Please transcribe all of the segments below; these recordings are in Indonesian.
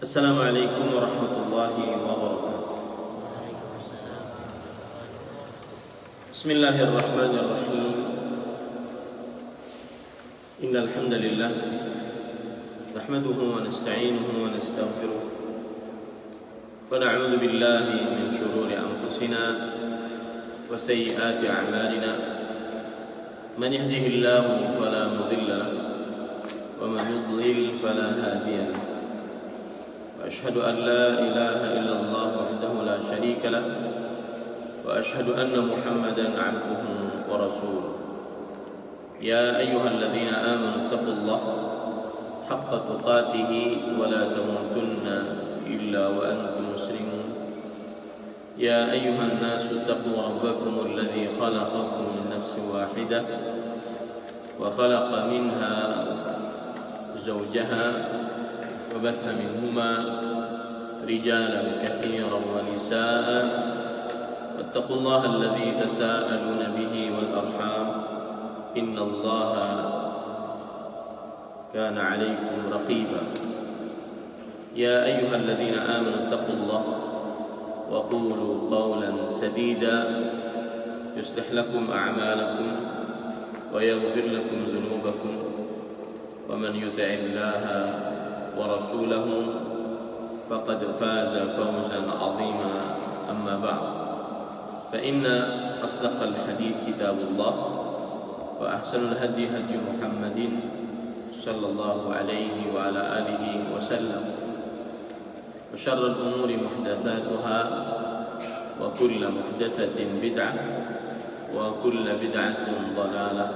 Assalamualaikum warahmatullahi wabarakatuh. Bismillahirrahmanirrahim. Innal hamdalillah nahmaduhu wa nasta'inuhu wa nastaghfiruh wa na'udzu billahi min shururi anfusina wa sayyiati a'malina. Man yahdihillahu fala mudilla lahu wa man yudlil fala hadiya lahu. وأشهد أن لا إله إلا الله وحده لا شريك له وأشهد أن محمدا عبده ورسوله. يا أيها الذين آمنوا اتقوا الله حق تقاته ولا تموتن إلا وأنتم مسلمون. يا أيها الناس اتقوا ربكم الذي خلقكم من نفس واحدة وخلق منها زوجها وبث منهما رجالا كثيرا ونساء واتقوا الله الذي تساءلون به والأرحام إن الله كان عليكم رقيبا. يا أيها الذين آمنوا اتقوا الله وقولوا قولا سديدا يصلح لكم أعمالكم ويغفر لكم ذنوبكم ومن يطع الله ورسوله فقد فاز فوزا عظيما. أما بعد فإن أصدق الحديث كتاب الله وأحسن الهدي هدي محمد صلى الله عليه وعلى آله وسلم وشر الأمور محدثاتها وكل محدثة بدعة وكل بدعة ضلالة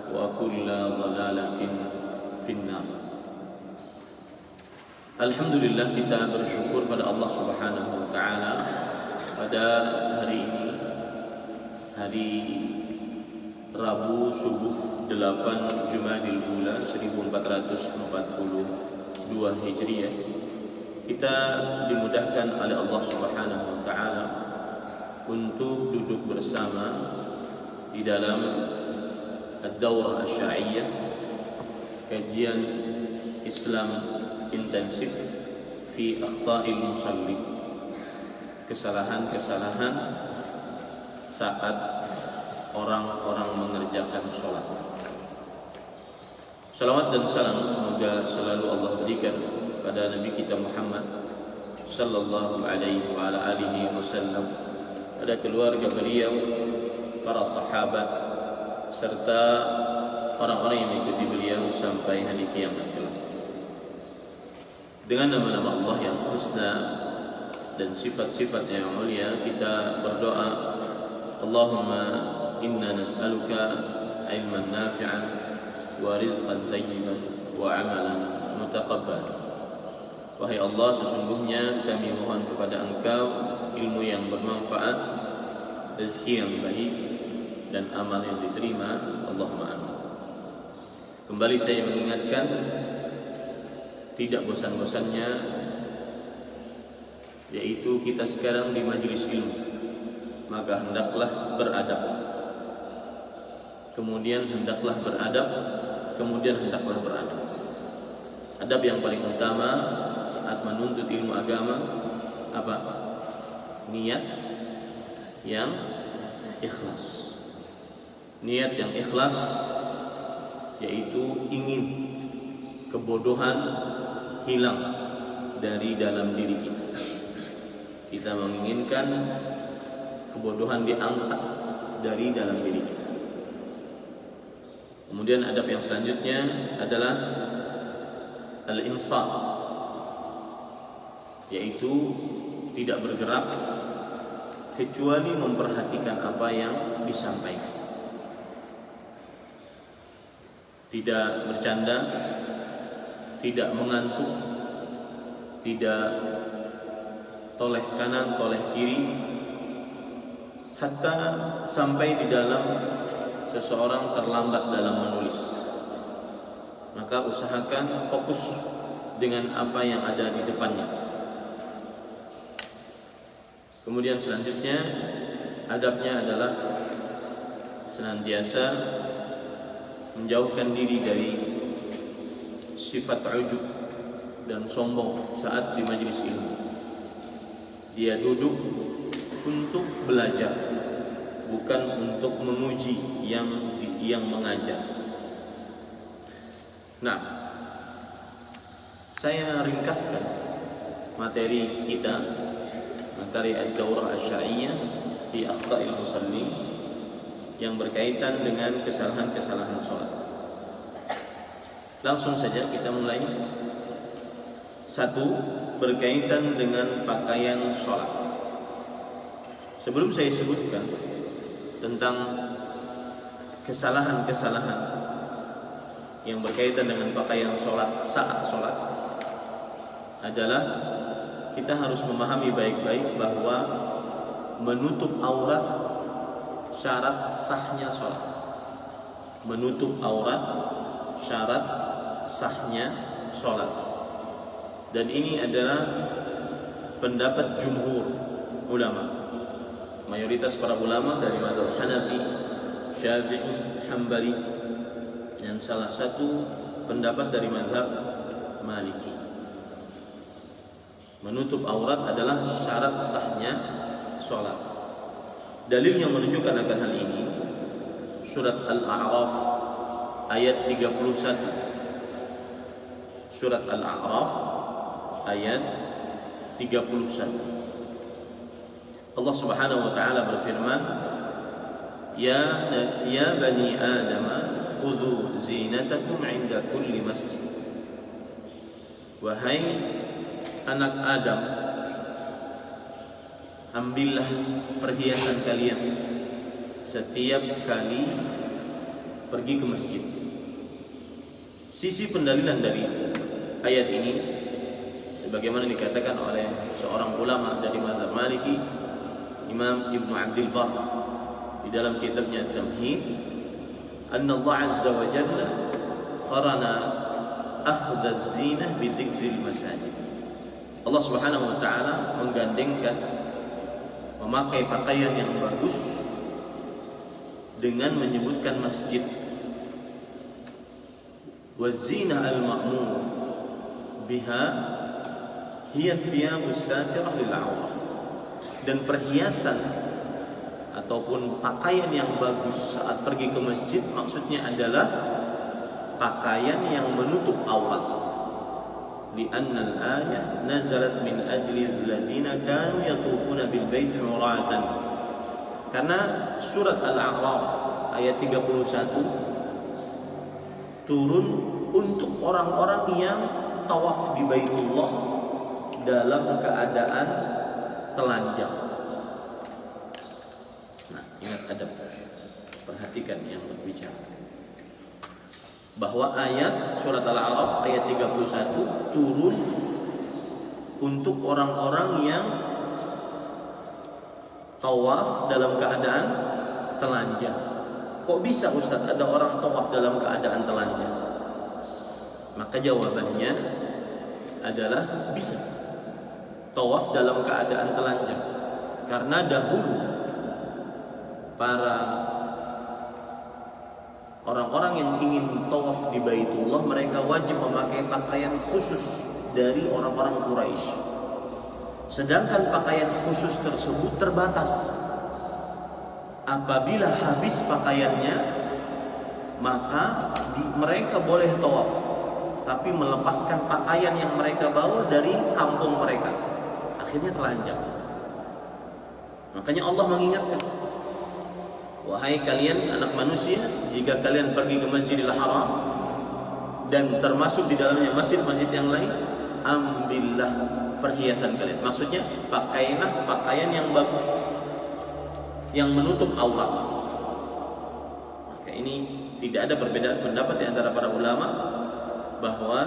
وكل ضلالة في النار. Alhamdulillah, kita bersyukur pada Allah Subhanahu wa taala pada hari ini, hari Rabu subuh 8 Jumadil Ula 1442 Hijriah. Kita dimudahkan oleh Allah Subhanahu wa taala untuk duduk bersama di dalam ad-daurah asy-syar'iyyah, kajian Islam intensif fi akhta'il musalli, kesalahan-kesalahan saat orang-orang mengerjakan sholat. Salawat dan salam semoga selalu Allah berikan pada Nabi kita Muhammad sallallahu alaihi wa ala alihi wasallam, pada keluarga beliau, para sahabat, serta orang-orang yang mengikuti beliau sampai hari kiamat kelak. Dengan nama-nama Allah yang husna dan sifat-sifat yang mulia, kita berdoa, Allahumma inna nas'aluka ilman nafi'an wa rizqan tayyiban wa amalan mutaqabbal. Wahai Allah, sesungguhnya kami mohon kepada Engkau ilmu yang bermanfaat, rezeki yang baik, dan amal yang diterima. Allahumma amin. Kembali saya mengingatkan, tidak bosan-bosannya, yaitu kita sekarang di majelis ilmu, maka hendaklah beradab, kemudian hendaklah beradab, kemudian hendaklah beradab. Adab yang paling utama saat menuntut ilmu agama apa? Niat yang ikhlas. Niat yang ikhlas yaitu ingin kebodohan hilang dari dalam diri kita. Kita menginginkan kebodohan diangkat dari dalam diri kita. Kemudian adab yang selanjutnya adalah al-insat, yaitu tidak bergerak kecuali memperhatikan apa yang disampaikan. Tidak bercanda, tidak mengantuk, tidak toleh kanan, toleh kiri, hatta sampai di dalam seseorang terlambat dalam menulis. Maka usahakan fokus dengan apa yang ada di depannya. Kemudian selanjutnya adabnya adalah senantiasa menjauhkan diri dari sifat ujub, dan sombong saat di majelis ilmu. Dia duduk untuk belajar, bukan untuk memuji yang mengajar. Nah, saya ringkaskan materi kita, materi Ad-Daurah Asy-Syar'iyyah fi Akhta'il Musallin yang berkaitan dengan kesalahan-kesalahan sholat. Langsung saja kita mulai. Satu, berkaitan dengan pakaian sholat. Sebelum saya sebutkan tentang kesalahan-kesalahan yang berkaitan dengan pakaian sholat saat sholat, adalah kita harus memahami baik-baik bahwa menutup aurat syarat sahnya sholat. Menutup aurat syarat sahnya sholat. Dan ini adalah pendapat jumhur ulama, mayoritas para ulama dari mazhab Hanafi, Syafi'i, Hambali, dan salah satu pendapat dari mazhab Maliki. Menutup aurat adalah syarat sahnya sholat. Dalil yang menunjukkan akan hal ini surat Al-A'raf ayat 31. Surat Al-A'raf ayat 31. Allah Subhanahu wa taala berfirman, Ya bani Adam, khudhu zinatakum 'inda kulli masjid. Wahai anak Adam, ambillah perhiasan kalian setiap kali pergi ke masjid. Sisi pendalilan dari ayat ini, sebagaimana dikatakan oleh seorang ulama dari mazhab Maliki, Imam Ibnu Abdul Bar, di dalam kitabnya Tamhid, anna Allah Azza wa Jalla qarana akhdha az-zinah bi dzikril masajid. Allah Subhanahu wa taala menggandengkan memakai pakaian yang bagus dengan menyebutkan masjid. Waz-zinah al-ma'mur biha hiya thiyabus satirah lil 'awrah. Dan perhiasan ataupun pakaian yang bagus saat pergi ke masjid maksudnya adalah pakaian yang menutup aurat. Lianna al-ayah nazalat min ajli alladhina kanu yatufuna bil baiti uratan. Karena surat Al-A'raf ayat 31 turun untuk orang-orang yang tawaf di Baitullah dalam keadaan telanjang. Nah, ingat adab, perhatikan yang berbicara, bahwa ayat surat Al-A'raf ayat 31 turun untuk orang-orang yang tawaf dalam keadaan telanjang. Kok bisa Ustaz ada orang tawaf dalam keadaan telanjang? Maka jawabannya adalah bisa tawaf dalam keadaan telanjang, karena dahulu para orang-orang yang ingin tawaf di Baitullah, mereka wajib memakai pakaian khusus dari orang-orang Quraisy. Sedangkan pakaian khusus tersebut terbatas. Apabila habis pakaiannya, maka mereka boleh tawaf, tapi melepaskan pakaian yang mereka bawa dari kampung mereka. Akhirnya telanjang. Makanya Allah mengingatkan, wahai kalian anak manusia, jika kalian pergi ke Masjidil Haram dan termasuk di dalamnya masjid-masjid yang lain, ambillah perhiasan kalian. Maksudnya pakailah pakaian yang bagus, yang menutup aurat. Maka ini tidak ada perbedaan pendapat di antara para ulama bahwa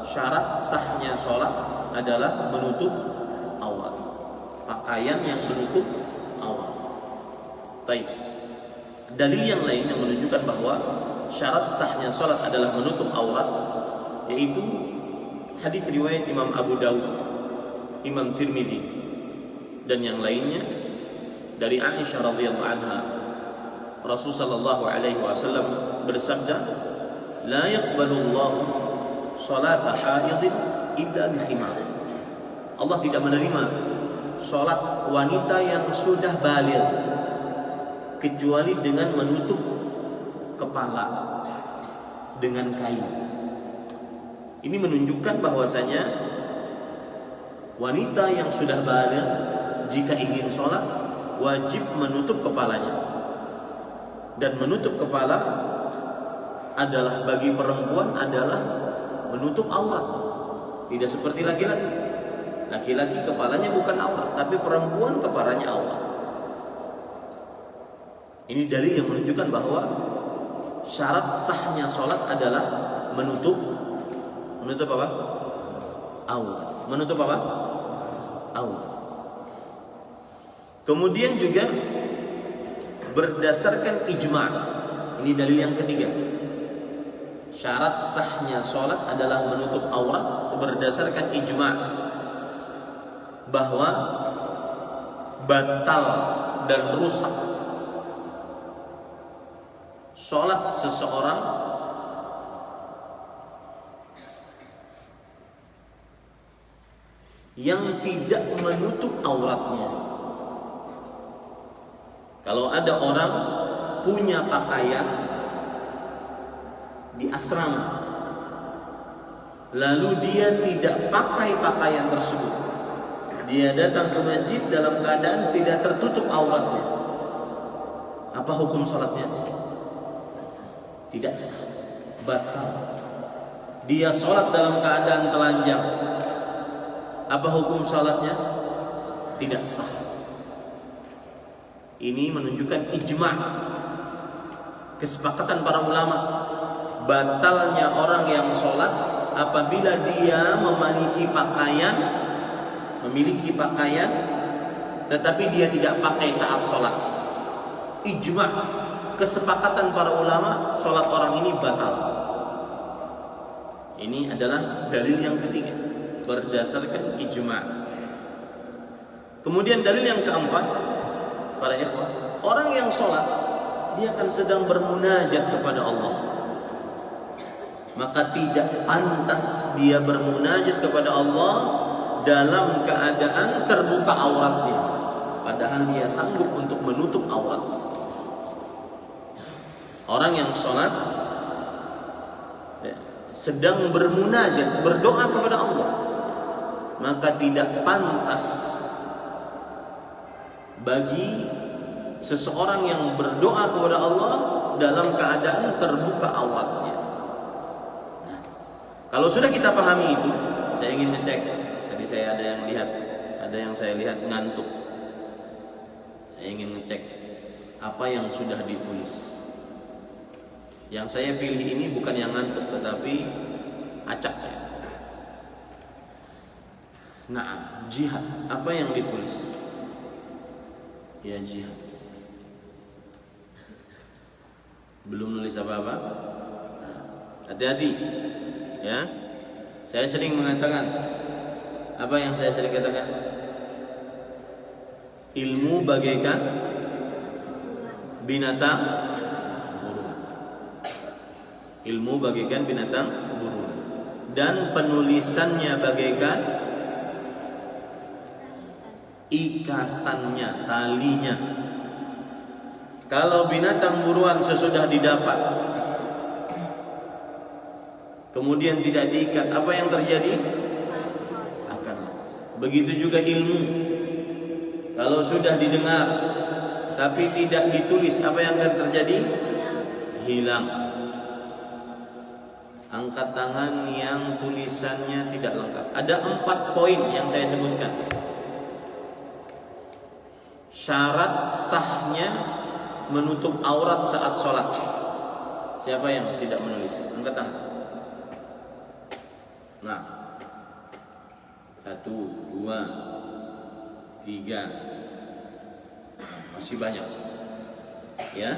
syarat sahnya sholat adalah menutup aurat, pakaian yang menutup aurat. Baik. Dalil yang lain yang menunjukkan bahwa syarat sahnya sholat adalah menutup aurat, yaitu hadis riwayat Imam Abu Dawud, Imam Tirmidzi, dan yang lainnya dari Aisyah radhiyallahu anha. Rasulullah sallallahu alaihi wasallam bersabda, "La yaqbalu Allah salata haidin illa bi khimar. Allah tidak menerima salat wanita yang sudah baligh kecuali dengan menutup kepala dengan kain. Ini menunjukkan bahwasanya wanita yang sudah baligh jika ingin sholat wajib menutup kepalanya. Dan menutup kepala adalah bagi perempuan adalah menutup aurat. Tidak seperti laki-laki. Laki-laki kepalanya bukan aurat, tapi perempuan kepalanya aurat. Ini dalil yang menunjukkan bahwa syarat sahnya sholat adalah menutup apa? Aurat. Menutup apa? Aurat. Kemudian juga berdasarkan ijma'. Ini dalil yang ketiga. Syarat sahnya sholat adalah menutup aurat berdasarkan ijma', bahwa batal dan rusak sholat seseorang yang tidak menutup auratnya. Kalau ada orang punya pakaian di asrama, lalu dia tidak pakai pakaian tersebut, dia datang ke masjid dalam keadaan tidak tertutup auratnya, apa hukum salatnya? Tidak sah, batal. Dia salat dalam keadaan telanjang, apa hukum salatnya? Tidak sah. Ini menunjukkan ijma', kesepakatan para ulama, batalnya orang yang sholat apabila dia memiliki pakaian tetapi dia tidak pakai saat sholat. Ijma', kesepakatan para ulama, sholat orang ini batal. Ini adalah dalil yang ketiga berdasarkan ijma'. Kemudian dalil yang keempat, para ikhwah, orang yang sholat dia akan sedang bermunajat kepada Allah, maka tidak pantas dia bermunajat kepada Allah dalam keadaan terbuka auratnya, padahal dia sanggup untuk menutup aurat. Orang yang sholat sedang bermunajat, berdoa kepada Allah, maka tidak pantas bagi seseorang yang berdoa kepada Allah dalam keadaan terbuka auratnya. Nah, kalau sudah kita pahami itu, saya ingin ngecek. Tadi saya ada yang saya lihat ngantuk. Saya ingin ngecek apa yang sudah ditulis. Yang saya pilih ini bukan yang ngantuk, tetapi acak. Nah, jihad, apa yang ditulis? Ya, jihad. Belum nulis apa-apa. Hati-hati, ya. Saya sering mengatakan, apa yang saya sering katakan? Ilmu bagaikan binatang buruan. Ilmu bagaikan binatang buruan. Dan penulisannya bagaikan ikatannya, talinya. Kalau binatang buruan sesudah didapat kemudian tidak diikat, apa yang terjadi? Akan. Begitu juga ilmu, kalau sudah didengar tapi tidak ditulis, apa yang akan terjadi? Hilang. Angkat tangan yang tulisannya tidak lengkap. Ada 4 poin yang saya sebutkan. Syarat sahnya menutup aurat saat sholat. Siapa yang tidak menulis? Angkat tangan. Nah, 1, 2, 3. Masih banyak. Ya,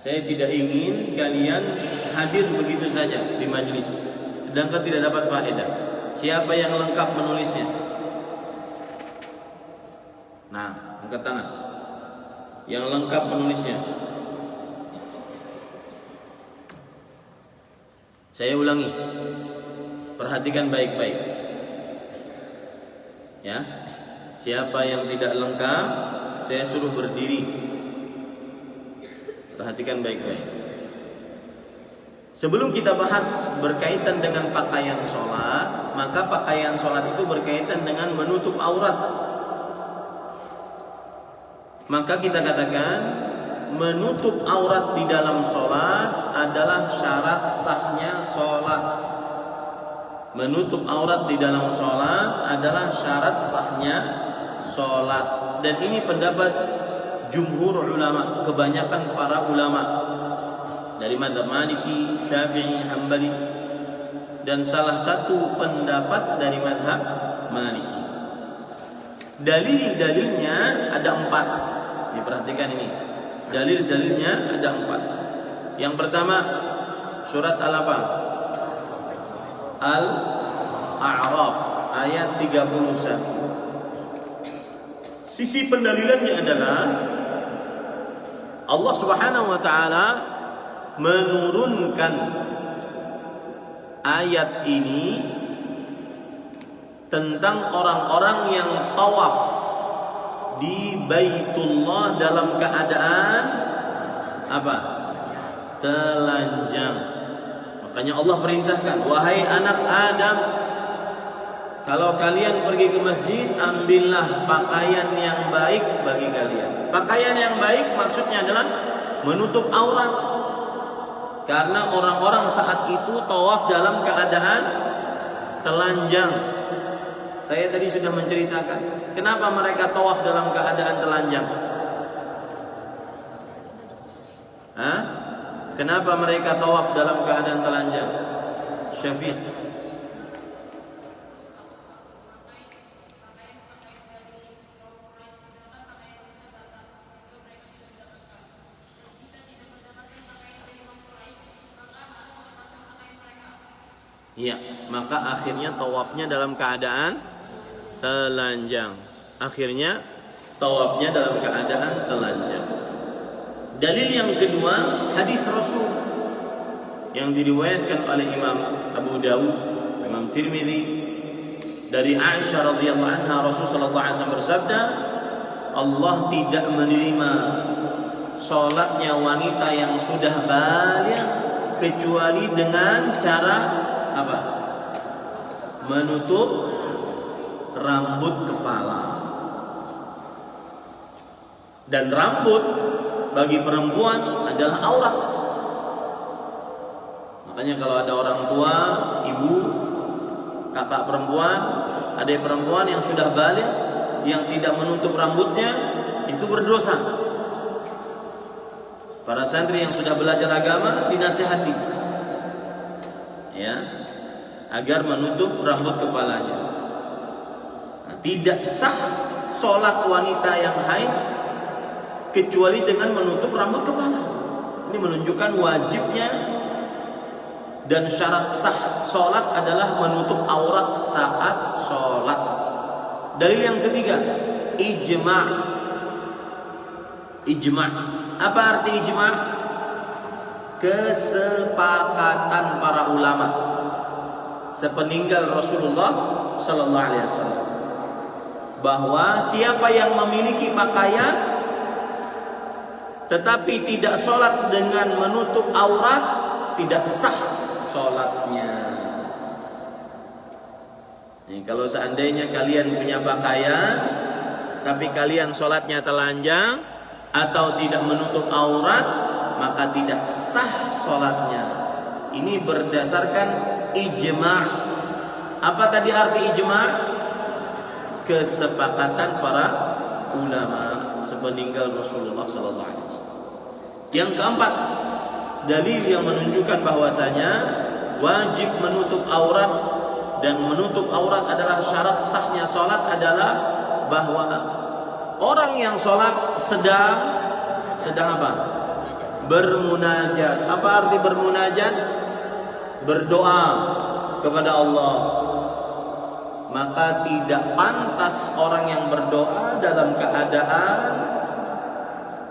saya tidak ingin kalian hadir begitu saja di majelis, sedangkan tidak dapat faedah. Siapa yang lengkap menulisnya? Nah, angkat tangan. Yang lengkap menulisnya. Saya ulangi. Perhatikan baik-baik. Ya. Siapa yang tidak lengkap, saya suruh berdiri. Perhatikan baik-baik. Sebelum kita bahas berkaitan dengan pakaian sholat, maka pakaian sholat itu berkaitan dengan menutup aurat. Maka kita katakan menutup aurat di dalam sholat adalah syarat sahnya sholat. Menutup aurat di dalam sholat adalah syarat sahnya sholat. Dan ini pendapat jumhur ulama, kebanyakan para ulama dari mazhab Maliki, Syafi'i, Hambali, dan salah satu pendapat dari mazhab Maliki. Dalil-dalilnya ada 4. Diperhatikan ini. Dalil-dalilnya ada 4. Yang pertama, surat Al-apa? Al-A'raf ayat 31. Sisi pendalilannya adalah Allah Subhanahu wa taala menurunkan ayat ini tentang orang-orang yang tawaf di Baitullah dalam keadaan apa? Telanjang. Makanya Allah perintahkan, wahai anak Adam, kalau kalian pergi ke masjid, ambillah pakaian yang baik bagi kalian. Pakaian yang baik maksudnya adalah menutup aurat. Karena orang-orang saat itu tawaf dalam keadaan telanjang. Saya tadi sudah menceritakan kenapa mereka tawaf dalam keadaan telanjang. Kenapa mereka tawaf dalam keadaan telanjang? Syafiq. Ya, maka akhirnya tawafnya dalam keadaan telanjang. Akhirnya tawafnya dalam keadaan telanjang. Dalil yang kedua, hadis Rasul yang diriwayatkan oleh Imam Abu Dawud, Imam Tirmidzi dari Aisyah radhiyallahu anha, Rasulullah sallallahu alaihi wasallam bersabda, Allah tidak menerima salatnya wanita yang sudah baligh kecuali dengan cara apa? Menutup rambut kepala. Dan rambut bagi perempuan adalah aurat. Makanya kalau ada orang tua, ibu, kakak perempuan, adik perempuan yang sudah baligh yang tidak menutup rambutnya, itu berdosa. Para santri yang sudah belajar agama dinasihati, ya, agar menutup rambut kepalanya. Nah, tidak sah sholat wanita yang haid kecuali dengan menutup rambut kepala. Ini menunjukkan wajibnya dan syarat sah sholat adalah menutup aurat saat sholat. Dalil yang ketiga, ijma'. Ijma'. Apa arti ijma'? Kesepakatan para ulama sepeninggal Rasulullah sallallahu alaihi wasallam bahwa siapa yang memiliki pakaian tetapi tidak sholat dengan menutup aurat, tidak sah sholatnya. Nih, kalau seandainya kalian punya pakaian tapi kalian sholatnya telanjang atau tidak menutup aurat, maka tidak sah sholatnya. Ini berdasarkan ijma'. Apa tadi arti ijma'? Kesepakatan para ulama sepeninggal Rasulullah sallallahu alaihi wasallam. Yang keempat, dalil yang menunjukkan bahwasanya wajib menutup aurat dan menutup aurat adalah syarat sahnya sholat adalah bahwa orang yang sholat sedang apa? Bermunajat. Apa arti bermunajat? Berdoa kepada Allah. Maka tidak pantas orang yang berdoa dalam keadaan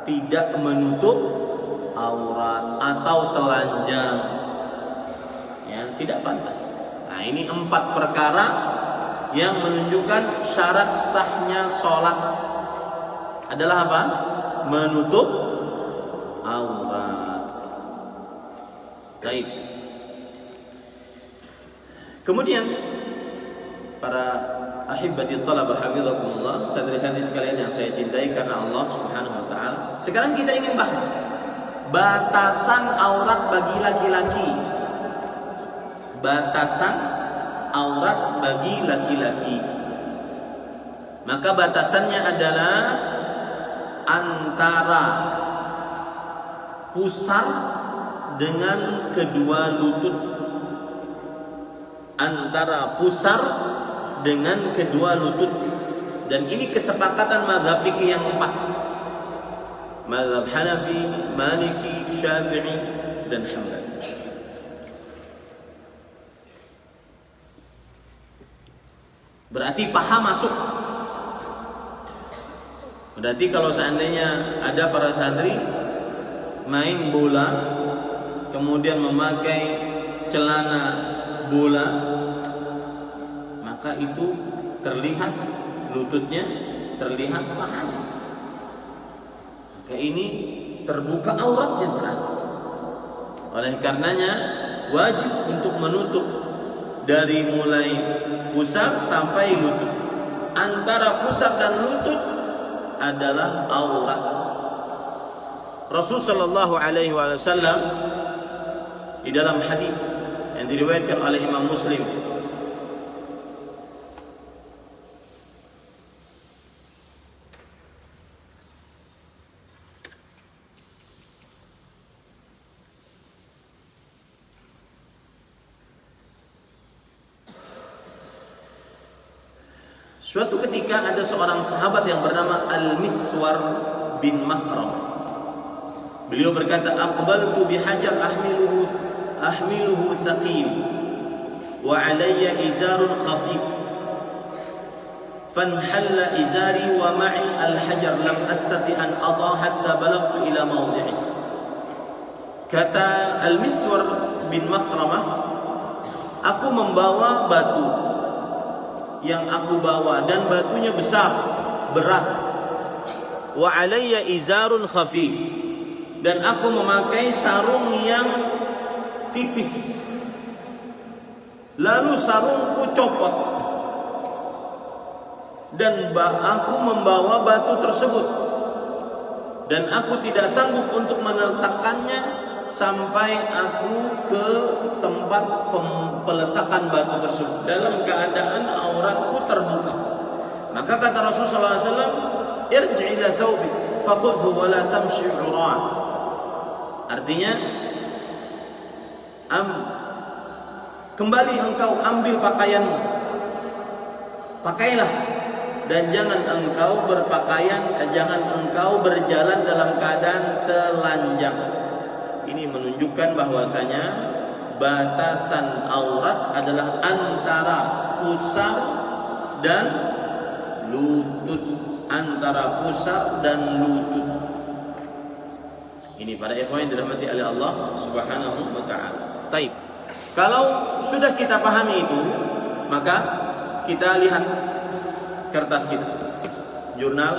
tidak menutup aurat atau telanjang. Ya, tidak pantas. Nah, ini 4 perkara yang menunjukkan syarat sahnya sholat adalah apa? Menutup aurat. Baik. Kemudian para ahibbatil talabah hafizakumullah, santri-santri sekalian yang saya cintai karena Allah Subhanahu wa taala. Sekarang kita ingin bahas batasan aurat bagi laki-laki. Batasan aurat bagi laki-laki. Maka batasannya adalah antara pusar dengan kedua lutut. Antara pusar dengan kedua lutut. Dan ini kesepakatan mazhab fikih yang 4. Mazhab Hanafi, Maliki, Syafi'i, dan Hambali. Berarti paha masuk. Berarti kalau seandainya ada para santri main bola, kemudian memakai celana bola, maka itu terlihat lututnya, terlihat pahanya. Maka ini terbuka auratnya berarti. Oleh karenanya wajib untuk menutup dari mulai pusar sampai lutut. Antara pusar dan lutut adalah aurat. Rasul sallallahu alaihi wasallam di dalam hadis yang diriwayatkan oleh Imam Muslim, suatu ketika ada seorang sahabat yang bernama Al-Miswar bin Makhram. Beliau berkata, "Aqbaltu bihajar ahmiluhu thaqil wa alayya izarun khafif. Fanhalla izari wa ma'i al-hajar lam astati an adha hatta balagtu ila mawdi'i." Kata Al-Miswar bin Makhramah, "Aku membawa batu yang aku bawa dan batunya besar, berat. Wa alayya izarun khafif, dan aku memakai sarung yang tipis. Lalu sarungku copot dan aku membawa batu tersebut, dan aku tidak sanggup untuk meletakkannya sampai aku ke tempat peletakan batu tersebut dalam keadaan auratku terbuka." Maka kata Rasulullah SAW, "Irji' ila thawbi fakhudhu wa la tamshi 'uran." Artinya, kembali engkau ambil pakaianmu, pakailah, dan jangan engkau berjalan dalam keadaan telanjang. Ini menunjukkan bahwasanya batasan aurat adalah antara pusar dan lutut. Antara pusar dan lutut. Ini para ikhwan yang dirahmati oleh Allah Subhanahu wa taala. Baik. Kalau sudah kita pahami itu, maka kita lihat kertas kita. Jurnal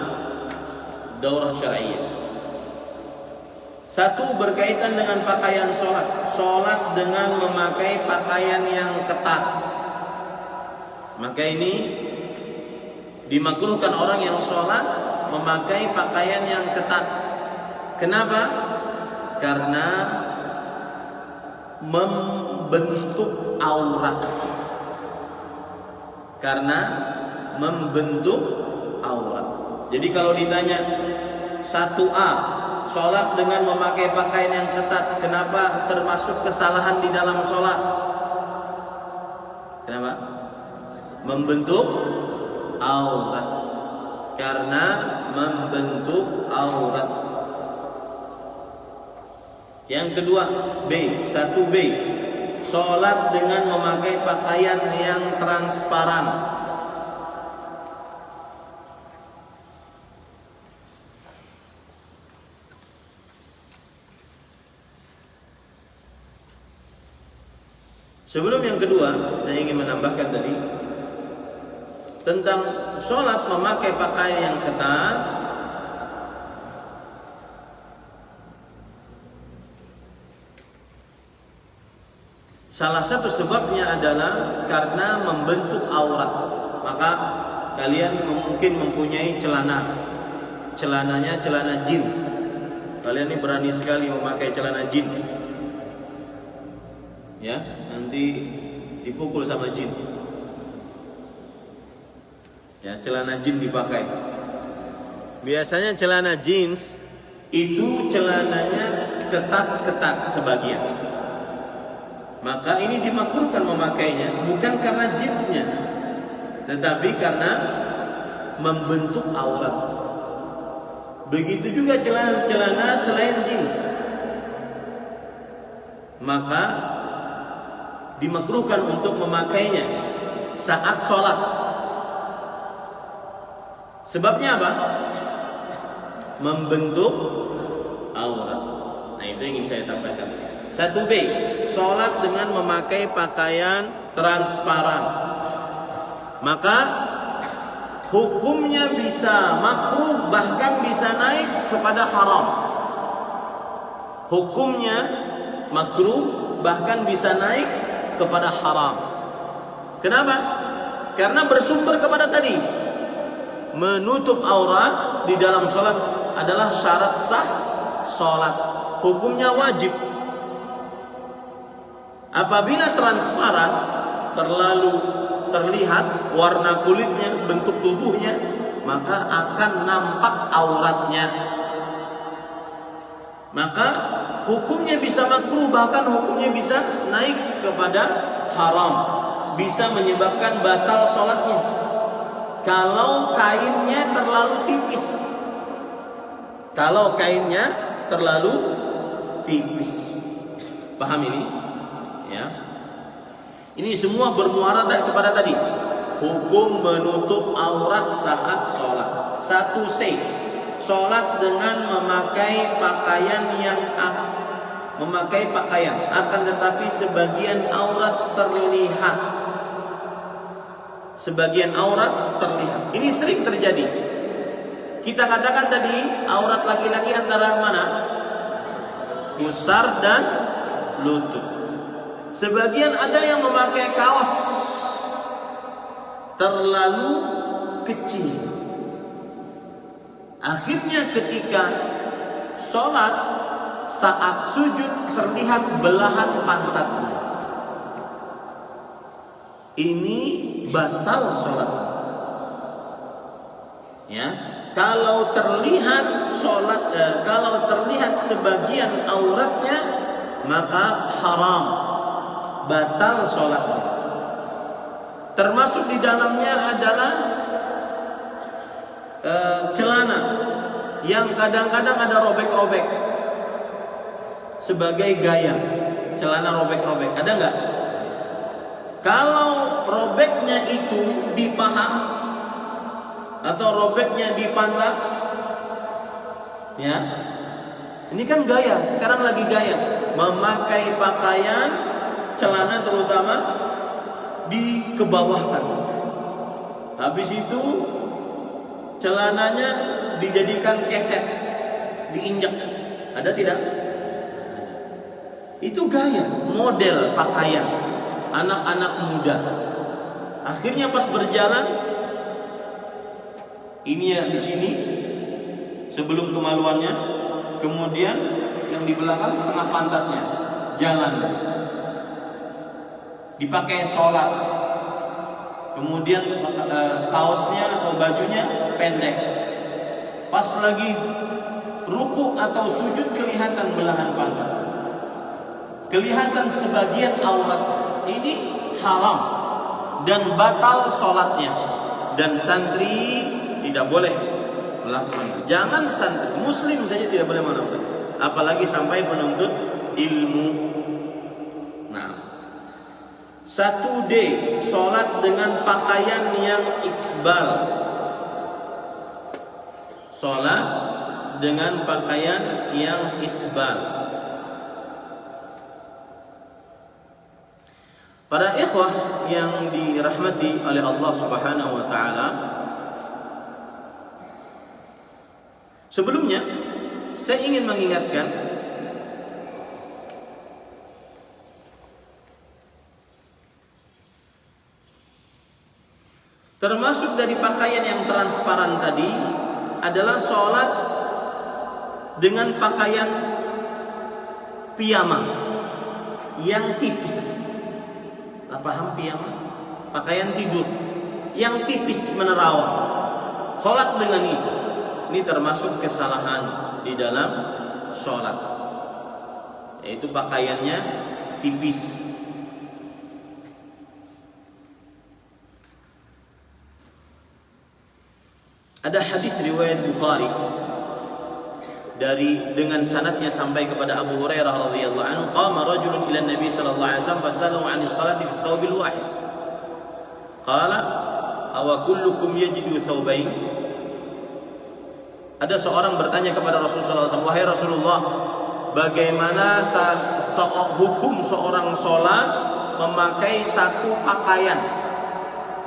Daurah Syar'iyyah. 1 berkaitan dengan pakaian sholat. Sholat dengan memakai pakaian yang ketat. Maka ini dimakruhkan orang yang sholat memakai pakaian yang ketat. Kenapa? Karena membentuk aurat. Karena membentuk aurat. Jadi kalau ditanya 1A, sholat dengan memakai pakaian yang ketat, kenapa termasuk kesalahan di dalam sholat? Kenapa? Membentuk aurat. Karena membentuk aurat. Yang kedua, B, 1B, sholat dengan memakai pakaian yang transparan. Sebelum yang kedua, saya ingin menambahkan tadi tentang sholat memakai pakaian yang ketat. Salah satu sebabnya adalah karena membentuk aurat. Maka kalian mungkin mempunyai celananya celana jin. Kalian ini berani sekali memakai celana jin. Ya, nanti dipukul sama jin. Ya, celana jin dipakai. Biasanya celana jeans itu celananya ketat-ketat sebagian. Maka ini dimakruhkan memakainya bukan karena jeansnya, tetapi karena membentuk aurat. Begitu juga celana-celana selain jeans. Maka dimakruhkan untuk memakainya saat sholat. Sebabnya apa? Membentuk aurat. Nah, itu yang ingin saya sampaikan. 1B, sholat dengan memakai pakaian transparan. Maka hukumnya bisa makruh, bahkan bisa naik kepada haram. Hukumnya makruh, bahkan bisa naik kepada haram. Kenapa? Karena bersumber kepada tadi, menutup aurat di dalam sholat adalah syarat sah sholat. Hukumnya wajib. Apabila transparan, terlalu terlihat warna kulitnya, bentuk tubuhnya, maka akan nampak auratnya. Maka hukumnya bisa makruh, bahkan hukumnya bisa naik kepada haram. Bisa menyebabkan batal sholatnya kalau kainnya terlalu tipis. Kalau kainnya terlalu tipis. Paham ini? Ya. Ini semua bermuara kepada tadi, hukum menutup aurat saat sholat. 1C, sholat dengan memakai pakaian akan tetapi sebagian aurat terlihat. Sebagian aurat terlihat. Ini sering terjadi. Kita katakan tadi aurat laki-laki antara mana? Pusar dan lutut. Sebagian ada yang memakai kaos terlalu kecil. Akhirnya ketika sholat, saat sujud terlihat belahan pantatnya. Ini batal sholat. Ya, kalau terlihat kalau terlihat sebagian auratnya, maka haram, batal sholat. Termasuk di dalamnya adalah celana yang kadang-kadang ada robek-robek sebagai gaya. Celana robek-robek, ada nggak? Kalau robeknya itu di paha atau robeknya di pantat, ya, ini kan gaya. Sekarang lagi gaya memakai pakaian celana terutama dikebawahkan. Habis itu celananya dijadikan keset, diinjak. Ada tidak? Itu gaya, model pakaian anak-anak muda. Akhirnya pas berjalan, ini ya di sini sebelum kemaluannya, kemudian yang di belakang setengah pantatnya, jalan. Dipakai sholat, kemudian kaosnya atau bajunya pendek. Pas lagi ruku atau sujud kelihatan belahan pantat, kelihatan sebagian aurat. Ini haram dan batal sholatnya. Dan santri tidak boleh melakukan. Jangan santri, muslim saja tidak boleh melakukan, apalagi sampai penuntut ilmu. Nah, 1D, sholat dengan pakaian yang isbal. Sholat dengan pakaian yang isbal. Para ikhwah yang dirahmati oleh Allah Subhanahu wa taala, sebelumnya saya ingin mengingatkan termasuk dari pakaian yang transparan tadi adalah sholat dengan pakaian piyama yang tipis. Paham piyama? Pakaian tidur yang tipis menerawang. Sholat dengan itu, ini termasuk kesalahan di dalam sholat, yaitu pakaiannya tipis. Ada hadis riwayat Bukhari dengan sanadnya sampai kepada Abu Hurairah radhiyallahu anhu, qama rajulun ila Nabi sallallahu alaihi wasallam fasalahu 'ani salati fi thawbil wahid. Qala aw kullukum yajidu thawbain? Ada seorang bertanya kepada Rasulullah SAW, wahai Rasulullah, bagaimana hukum seorang sholat memakai satu pakaian?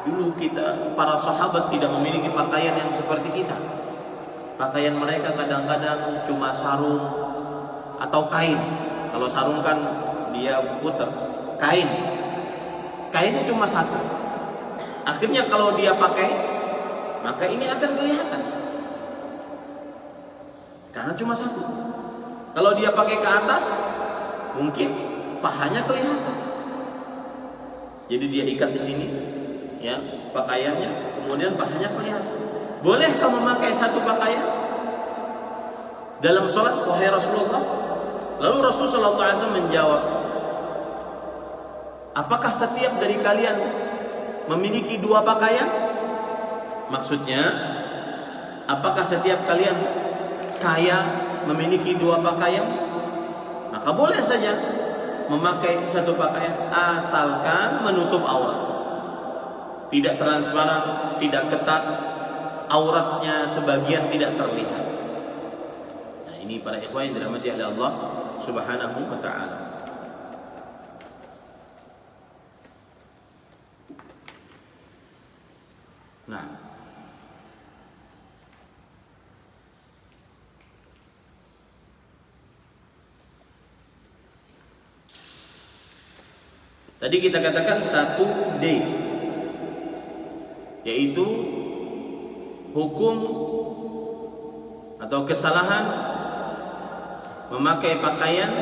Dulu kita, para sahabat tidak memiliki pakaian yang seperti kita. Pakaian mereka kadang-kadang cuma sarung atau kain. Kalau sarung kan dia putar. Kainnya cuma satu. Akhirnya kalau dia pakai, maka ini akan kelihatan. Karena cuma satu. Kalau dia pakai ke atas, mungkin pahanya kelihatan. Jadi dia ikat di sini, ya, pakaiannya, kemudian pahanya kelihatan. Bolehkah memakai satu pakaian dalam sholat, wahai Rasulullah? Lalu Rasulullah SAW menjawab, apakah setiap dari kalian memiliki dua pakaian? Maksudnya, apakah setiap kalian kaya memiliki dua pakaian? Maka boleh saja memakai satu pakaian, asalkan menutup aurat, tidak transparan, tidak ketat, auratnya sebagian tidak terlihat. Nah, ini para ikhwan yang dirahmati oleh Allah Subhanahu wa taala. Nah, tadi kita katakan 1D, yaitu hukum atau kesalahan memakai pakaian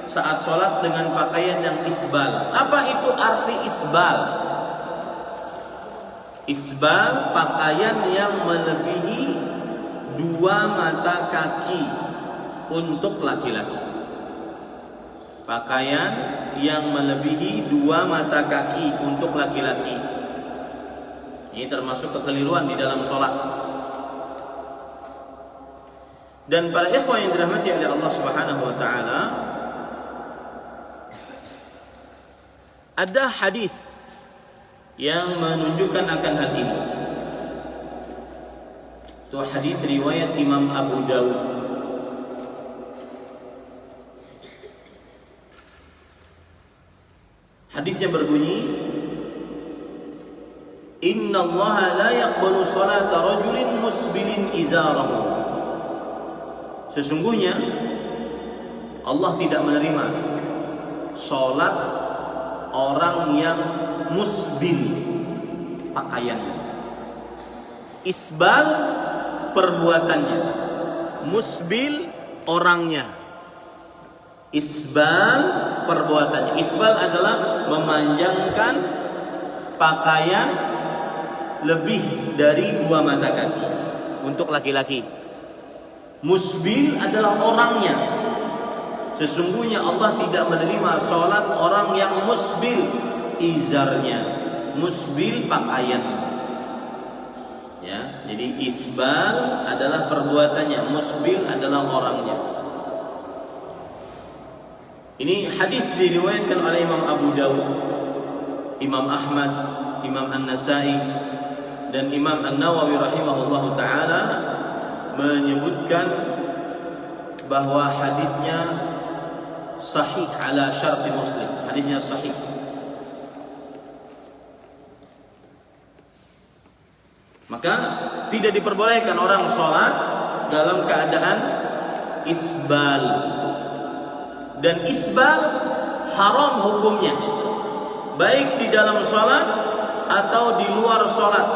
saat sholat dengan pakaian yang isbal. Apa itu arti isbal? Isbal, pakaian yang melebihi dua mata kaki untuk laki-laki. Pakaian yang melebihi dua mata kaki untuk laki-laki. Ini termasuk kekeliruan di dalam sholat. Dan para ikhwan yang dirahmati oleh Allah Subhanahu wa taala, ada hadis yang menunjukkan akan hal ini. Itu hadis riwayat Imam Abu Dawud. Hadisnya berbunyi, Inna Allah la yaqbalu salata rajulin musbilin izarahu. Sesungguhnya Allah tidak menerima salat orang yang musbil pakaiannya. Isbal perbuatannya, musbil orangnya. Isbal perbuatannya. Isbal adalah memanjangkan pakaian lebih dari dua mata kaki untuk laki-laki. Musbil adalah orangnya. Sesungguhnya Allah tidak menerima sholat orang yang musbil izarnya, musbil pakaian. Ya, jadi isbal adalah perbuatannya, musbil adalah orangnya. Ini hadis diriwayatkan oleh Imam Abu Dawud, Imam Ahmad, Imam An-Nasai, dan Imam An-Nawawi rahimahullahu ta'ala menyebutkan bahwa hadisnya sahih ala syarti Muslim. Hadisnya sahih Maka tidak diperbolehkan orang sholat dalam keadaan isbal. Dan isbal haram hukumnya, baik di dalam sholat atau di luar sholat.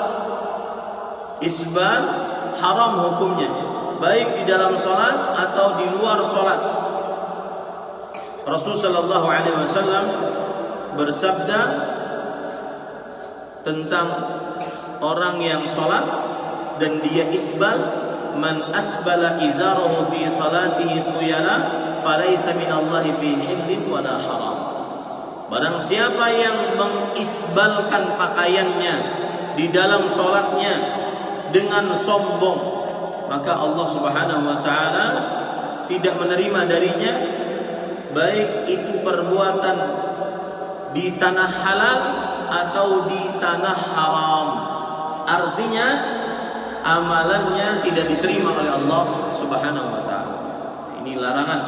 Isbal haram hukumnya, baik di dalam sholat atau di luar sholat. Rasul sallallahu alaihi wasallam bersabda tentang orang yang sholat dan dia isbal, man asbala izarahu fi salatihi khuyala falaysa minallahi fi hillin wala haram. Barang siapa yang mengisbalkan pakaiannya di dalam sholatnya dengan sombong, maka Allah Subhanahu wa ta'ala tidak menerima darinya, baik itu perbuatan di tanah halal atau di tanah haram. Artinya amalannya tidak diterima oleh Allah Subhanahu wa ta'ala. Ini larangan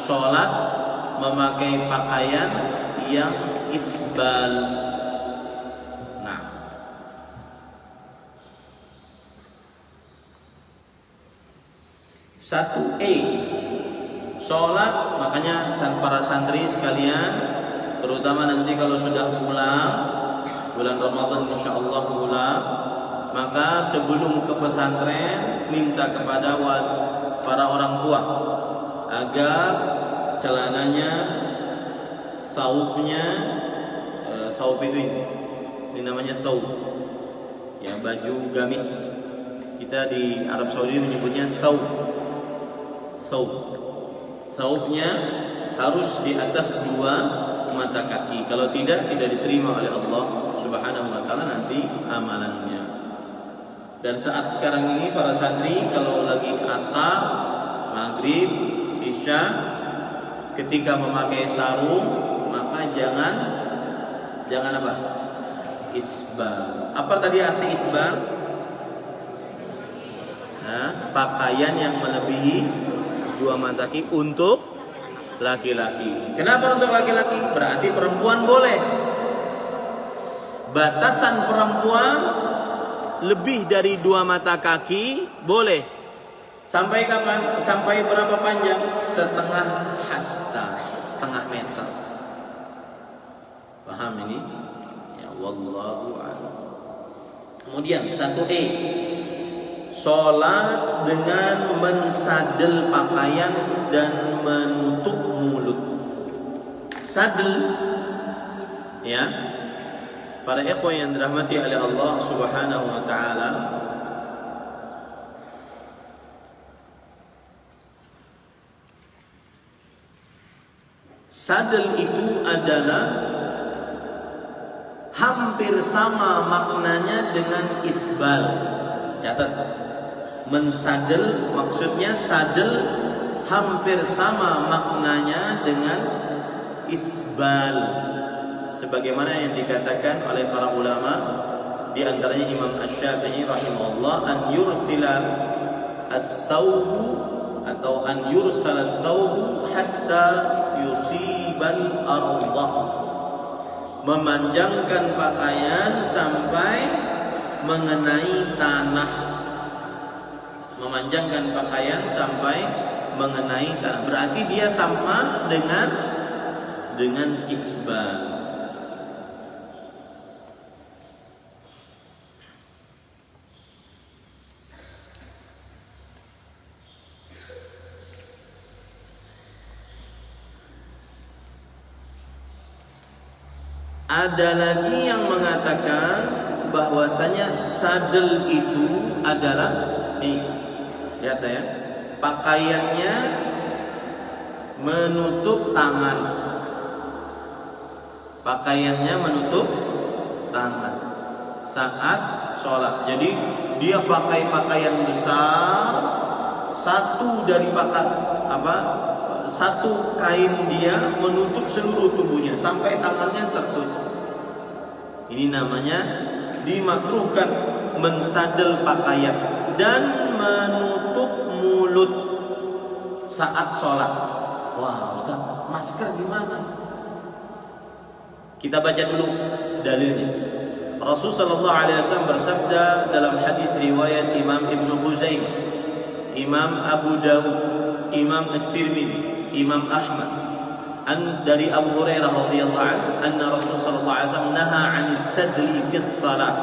sholat memakai pakaian yang isbal. Nah, 1A sholat, makanya para santri sekalian, terutama nanti kalau sudah pulang bulan Ramadan insyaallah pulang, maka sebelum ke pesantren minta kepada para orang tua agar celananya, saubnya, saub ini namanya saub, ya, baju gamis. Kita di Arab Saudi menyebutnya saub. Saubnya harus di atas 2 mata kaki. Kalau tidak diterima oleh Allah Subhanahu wa ta'ala nanti amalannya. Dan saat sekarang ini para santri kalau lagi asar, maghrib, isya, ketika memakai sarung maka jangan apa? Isbal. Apa tadi arti isbal? Nah, pakaian yang melebihi 2 mata kaki untuk laki-laki. Kenapa untuk laki-laki? Berarti perempuan boleh. Batasan perempuan lebih dari 2 mata kaki boleh. Sampai kapan? Sampai berapa panjang? Setengah hasta, setengah meter. Paham ini? Ya, wallahu a'lam. Kemudian 1A, sholat dengan mensadel pakaian dan menutup mulut. Sadel, ya, para ikhwan yang dirahmati oleh Allah Subhanahu wa ta'ala, sadel itu adalah hampir sama maknanya dengan isbal. Catat, mensadel maksudnya sadel hampir sama maknanya dengan isbal, sebagaimana yang dikatakan oleh para ulama, di antaranya Imam Asy-Syafi'i rahimahullah, an yursila as-sawbu atau an yursala as-sawbu hatta yusibal ardah, memanjangkan pakaian sampai mengenai tanah. Memanjangkan pakaian sampai mengenai tanah, berarti dia sama dengan isbal. Ada lagi yang mengatakan bahwasanya sadel itu adalah, lihat saya, pakaiannya menutup tangan. Pakaiannya menutup tangan saat sholat. Jadi dia pakai pakaian besar, satu kain dia menutup seluruh tubuhnya sampai tangannya tertutup. Ini namanya dimakruhkan mensadel pakaian dan menutup mulut saat sholat. Wah, Ustaz, masker gimana? Kita baca dulu dalilnya. Rasul sallallahu alaihi wasallam bersabda dalam hadis riwayat Imam Ibnu Khuzaimah, Imam Abu Dawud, Imam At-Tirmidzi, Imam Ahmad, dari Abu Hurairah radhiyallahu anhu, anna Rasul sallallahu alaihi wasallam naha 'anis sadli fi shalah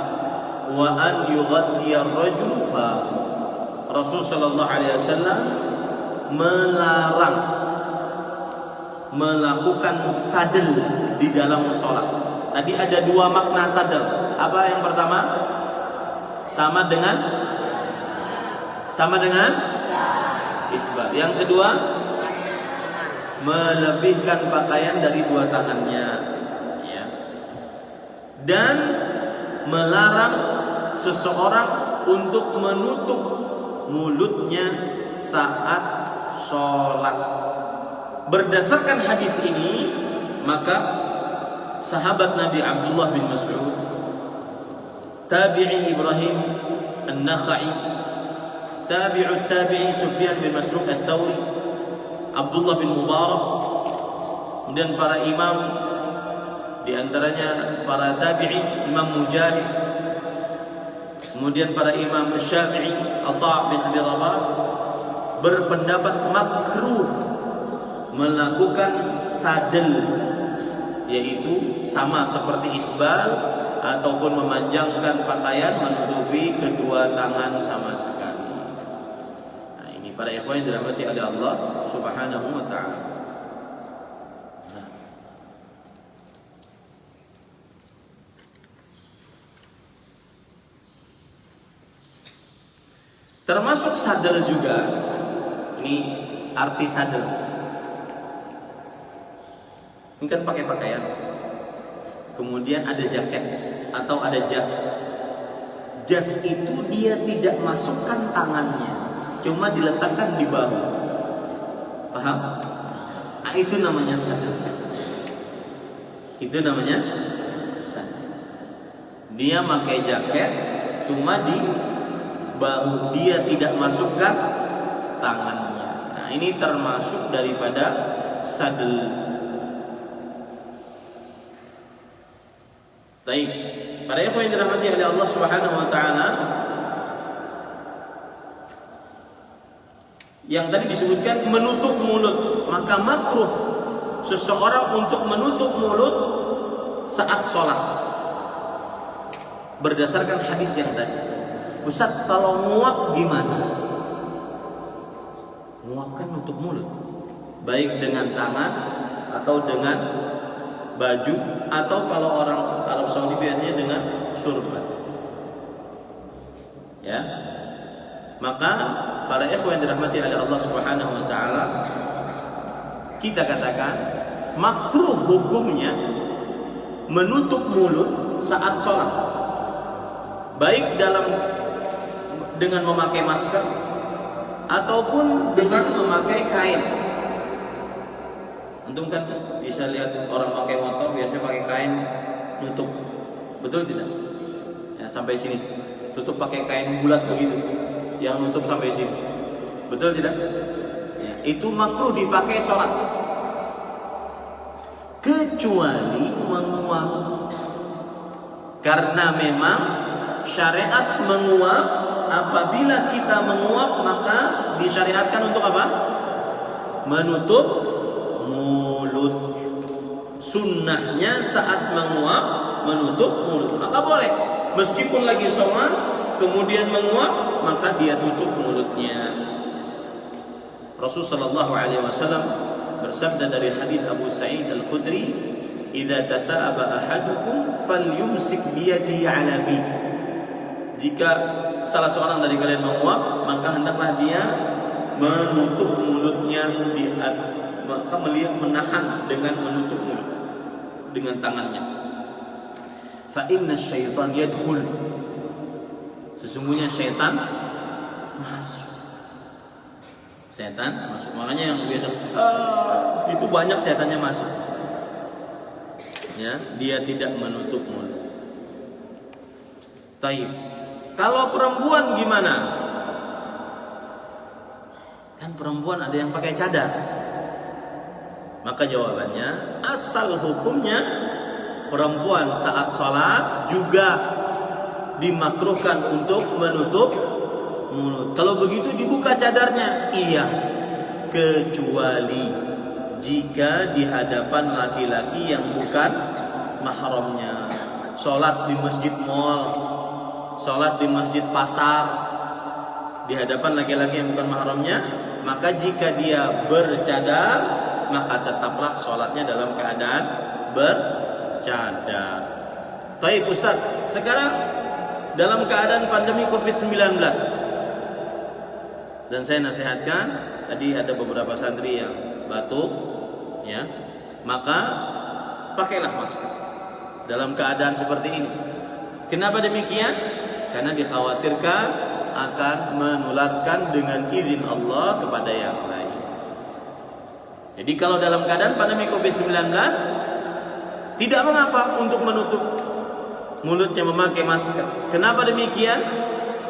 wa an yughaddiya ar-rajulu fa. Rasul sallallahu alaihi wasallam melarang melakukan sadel di dalam salat. Tadi ada dua makna sadel. Apa yang pertama? Sama dengan isbal. Yang kedua, melebihkan pakaian dari dua tangannya, ya. Dan melarang seseorang untuk menutup mulutnya saat sholat. Berdasarkan hadis ini, maka sahabat Nabi Abdullah bin Mas'ud, tabi'i Ibrahim An-Nakhai, tabi'ut tabi'i Sufyan bin Masruq Ats-Tsauri, Abdullah bin Mubarak, dan para imam, di antaranya para tabi'i Imam Mujahid, kemudian para imam Syafi'i, Atha' bin Abi Rabah, berpendapat makruh melakukan sadel, yaitu sama seperti isbal ataupun memanjangkan pakaian menutupi kedua tangan sama sekali. Nah, ini para ikhwan yang dirahmati oleh Allah Subhanahu wa taala. Nah. Termasuk sadel juga. Ini arti sadel. Ini kan pakai pakaian, kemudian ada jaket atau ada jas. Jas itu dia tidak masukkan tangannya, cuma diletakkan di bahu. Paham? Nah, itu namanya sadel. Itu namanya sadel. Dia pakai jaket cuma di bahu, dia tidak masukkan tangannya. Nah, ini termasuk daripada sadel. Baik, para ikhwan yang dirahmati oleh Allah Subhanahu wa taala, yang tadi disebutkan menutup mulut, maka makruh seseorang untuk menutup mulut saat sholat. Berdasarkan hadis yang tadi. Ustaz, kalau nguap gimana? Nguap kan nutup mulut, baik dengan tangan atau dengan baju, atau kalau orang Arab Saudi biasanya dengan surban. Ya. Maka para ikhwan yang dirahmati oleh Allah Subhanahu wa taala, kita katakan makruh hukumnya menutup mulut saat sholat, baik dengan memakai masker ataupun dengan memakai kain. Antum kan bisa lihat orang pakai motor biasanya pakai kain nutup, betul tidak? Ya, sampai sini, tutup pakai kain bulat begitu, yang nutup sampai sini, betul tidak? Ya, itu makruh dipakai sholat, kecuali menguap, karena memang syariat menguap. Apabila kita menguap, maka disyariatkan untuk apa? Menutup mulut. Sunnahnya saat menguap menutup mulut. Maka boleh, meskipun lagi sholat kemudian menguap, maka dia tutup mulutnya. Rasulullah sallallahu alaihi wasallam bersabda dari hadis Abu Sa'id Al-Khudri, "Idza tatha'aba ahadukum falyumsik bi yadihi 'ala fihi." Jika salah seorang dari kalian menguap, maka hendaklah dia menutup mulutnya, maka menahan dengan menutup mulut dengan tangannya. Fa inna syaitan yadkhul, sesungguhnya syaitan masuk. Syaitan masuk. Makanya yang biasa itu banyak syaitannya masuk. Ya, dia tidak menutup mulut. Taib. Kalau perempuan gimana? Kan perempuan ada yang pakai cadar. Maka jawabannya, asal hukumnya perempuan saat sholat juga dimakruhkan untuk menutup mulut. Kalau begitu dibuka cadarnya? Iya, kecuali jika di hadapan laki-laki yang bukan mahramnya. Sholat di masjid mall, sholat di masjid pasar, di hadapan laki-laki yang bukan mahramnya, maka jika dia bercadar, maka tetaplah sholatnya dalam keadaan bercadar. Baik Ustaz, sekarang dalam keadaan pandemi COVID-19, dan saya nasihatkan, tadi ada beberapa santri yang batuk, ya, maka pakailah masker dalam keadaan seperti ini. Kenapa demikian? Karena dikhawatirkan akan menularkan dengan izin Allah kepada yang lain. Jadi kalau dalam keadaan pandemi COVID-19, tidak mengapa untuk menutup mulutnya memakai masker. Kenapa demikian?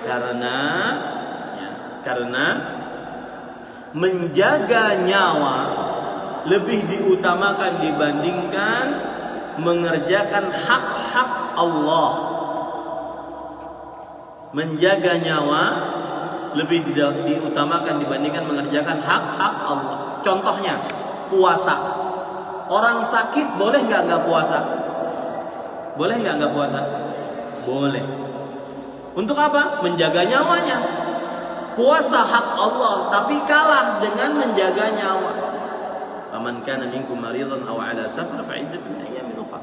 Karena menjaga nyawa lebih diutamakan dibandingkan mengerjakan hak-hak Allah. Menjaga nyawa lebih diutamakan dibandingkan mengerjakan hak-hak Allah. Contohnya puasa. Orang sakit boleh nggak puasa? Boleh nggak puasa? Boleh. Untuk apa? Menjaga nyawanya. Puasa hak Allah, tapi kalah dengan menjaga nyawa. Faman kana minkum maridan aw ala safar fa iddatun min ayyamin ukhra.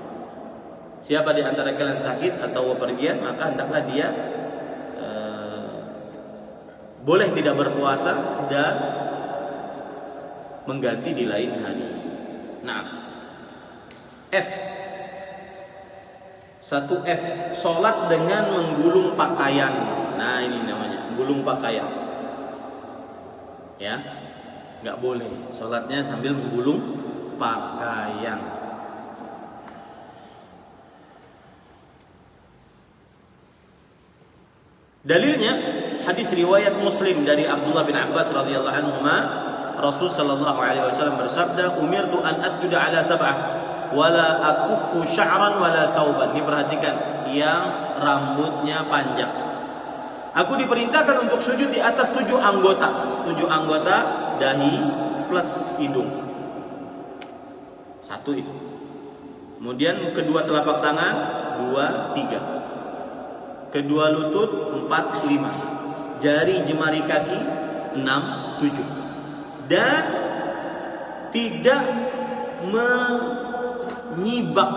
Siapa di antara kalian sakit atau bepergian, maka hendaklah dia boleh tidak berpuasa dan mengganti di lain hari. Nah, F. 1F, sholat dengan menggulung pakaian. Nah, ini namanya menggulung pakaian. Ya, nggak boleh sholatnya sambil menggulung pakaian. Dalilnya hadis riwayat Muslim dari Abdullah bin Abbas radhiyallahu anhu, Rasul sallallahu alaihi wasallam bersabda, "Umirtu an asjuda ala sab'ah wala akuffu sya'ran wala thawban." Diperhatikan, yang rambutnya panjang. Aku diperintahkan untuk sujud di atas 7 anggota. 7 anggota, dahi plus hidung. 1 itu. Kemudian kedua telapak tangan, 2, 3. Kedua lutut, 4, 5. Jari jemari kaki, 6, 7. Dan tidak menyibak,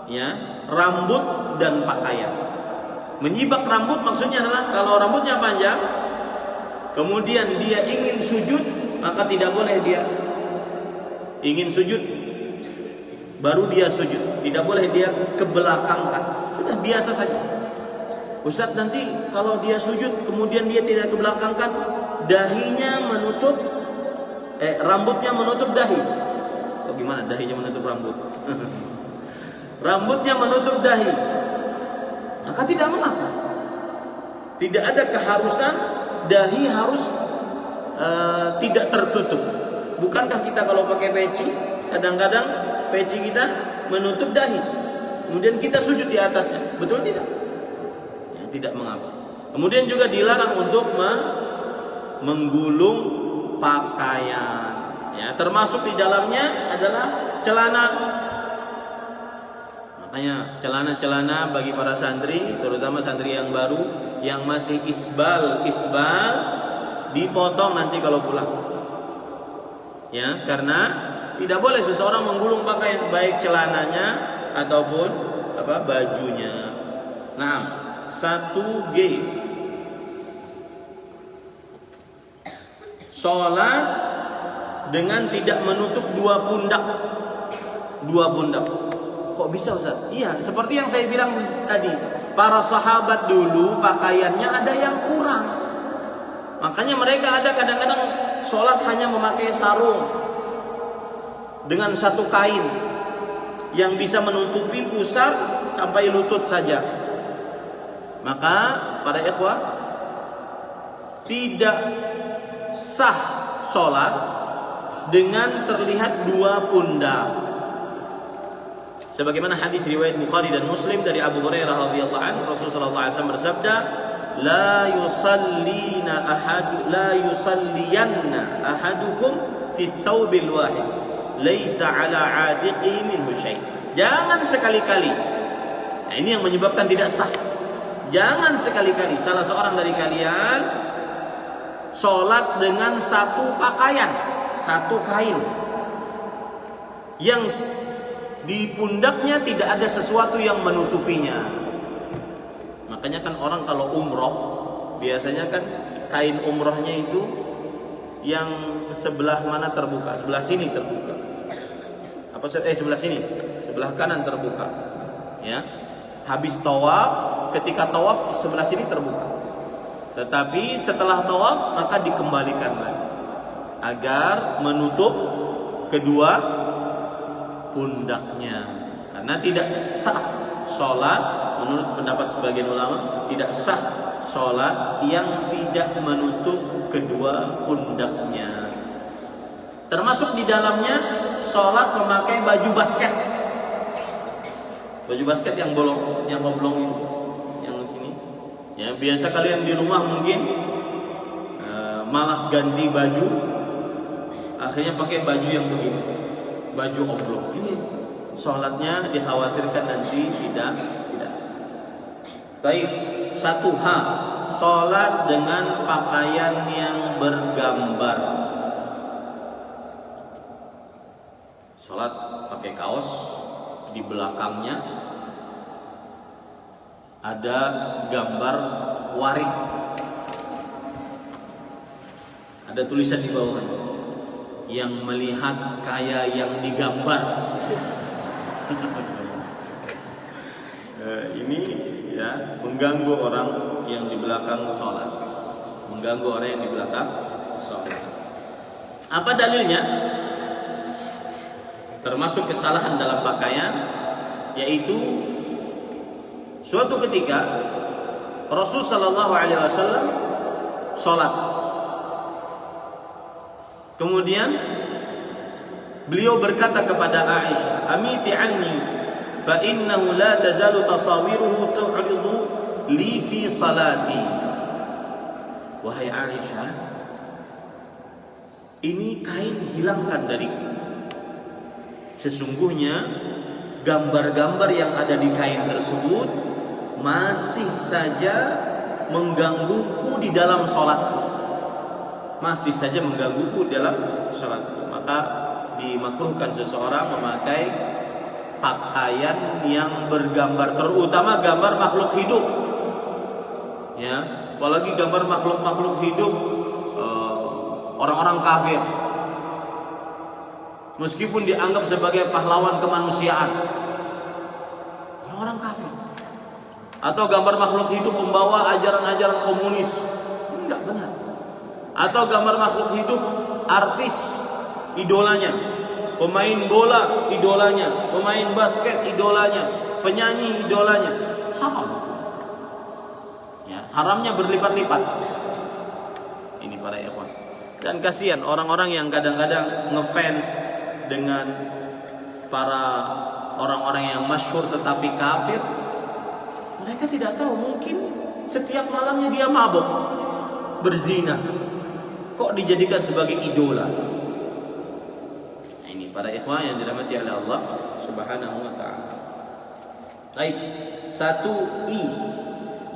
ya, rambut dan pakaian. Menyibak rambut maksudnya adalah kalau rambutnya panjang, kemudian dia ingin sujud, maka tidak boleh dia ingin sujud baru dia sujud. Tidak boleh dia kebelakangkan. Sudah biasa saja. Ustaz, nanti kalau dia sujud kemudian dia tidak kebelakangkan, dahinya menutup rambutnya menutup dahi. Oh, gimana dahinya menutup rambut? Rambutnya menutup dahi, maka tidak mengapa. Tidak ada keharusan dahi harus tidak tertutup. Bukankah kita kalau pakai peci, kadang-kadang peci kita menutup dahi, kemudian kita sujud di atasnya, betul tidak? Ya, tidak mengapa. Kemudian juga dilarang untuk menggulung pakaian. Ya, termasuk di dalamnya adalah celana. Makanya celana-celana bagi para santri, terutama santri yang baru yang masih isbal dipotong nanti kalau pulang. Ya, karena tidak boleh seseorang menggulung pakaian, baik celananya ataupun bajunya. Nah, 1G. Sholat dengan tidak menutup dua pundak. Kok bisa Ustaz? Iya, seperti yang saya bilang tadi, para sahabat dulu pakaiannya ada yang kurang. Makanya mereka ada kadang-kadang sholat hanya memakai sarung dengan satu kain yang bisa menutupi pusar sampai lutut saja. Maka para ikhwah, tidak sah sholat dengan terlihat dua pundak. Sebagaimana hadis riwayat Bukhari dan Muslim dari Abu Hurairah radhiyallahu anhu, Rasulullah SAW bersabda, la yusalliyanna ahadukum fi thawbil wahid laisa ala adiqihi minhu syai'. Jangan sekali-kali. Nah, ini yang menyebabkan tidak sah. Jangan sekali-kali salah seorang dari kalian sholat dengan satu pakaian, satu kain yang di pundaknya tidak ada sesuatu yang menutupinya. Makanya kan orang kalau umroh biasanya kan kain umrohnya itu yang sebelah mana terbuka, sebelah sini terbuka. Sebelah sini, sebelah kanan terbuka. Ya. Habis tawaf, ketika tawaf sebelah sini terbuka. Tetapi setelah tawaf maka dikembalikan lagi agar menutup kedua pundaknya. Karena tidak sah sholat, menurut pendapat sebagian ulama, tidak sah sholat yang tidak menutup kedua pundaknya. Termasuk di dalamnya sholat memakai baju basket. Baju basket yang bolong, yang oblong ini, yang sini. Ya, biasa kalian di rumah mungkin malas ganti baju, akhirnya pakai baju yang begini, baju oblong. Ini sholatnya dikhawatirkan nanti tidak. Baik, satu hal, sholat dengan pakaian yang bergambar. Sholat pakai kaos, di belakangnya ada gambar waring, ada tulisan di bawahnya, yang melihat kaya yang digambar. Ini ya mengganggu orang yang di belakang sholat, mengganggu orang yang di belakang sholat. Apa dalilnya? Termasuk kesalahan dalam pakaian, yaitu suatu ketika Rasul sallallahu alaihi wasallam sholat. Kemudian beliau berkata kepada Aisyah, "Amiti anni fa innahu la tazalu tasawiruhu tu'ridu li fi salati." Wahai Aisyah, ini kain hilangkan dariku. Sesungguhnya gambar-gambar yang ada di kain tersebut masih saja menggangguku di dalam sholat. Masih saja menggangguku dalam sholat. Maka dimakruhkan seseorang memakai pakaian yang bergambar, terutama gambar makhluk hidup. Ya, apalagi gambar makhluk hidup orang-orang kafir. Meskipun dianggap sebagai pahlawan kemanusiaan, orang kafir. Atau gambar makhluk hidup membawa ajaran-ajaran komunis, enggak benar. Atau gambar makhluk hidup artis idolanya, pemain bola idolanya, pemain basket idolanya, penyanyi idolanya, haram. Ya, haramnya berlipat-lipat. Ini para ikhwan. Dan kasihan orang-orang yang kadang-kadang ngefans dengan para orang-orang yang masyhur tetapi kafir. Mereka tidak tahu, mungkin setiap malamnya dia mabuk, berzina, kok dijadikan sebagai idola. Nah, ini para ikhwan yang dirahmati oleh Allah Subhanahu wa ta'ala. Baik, 1I,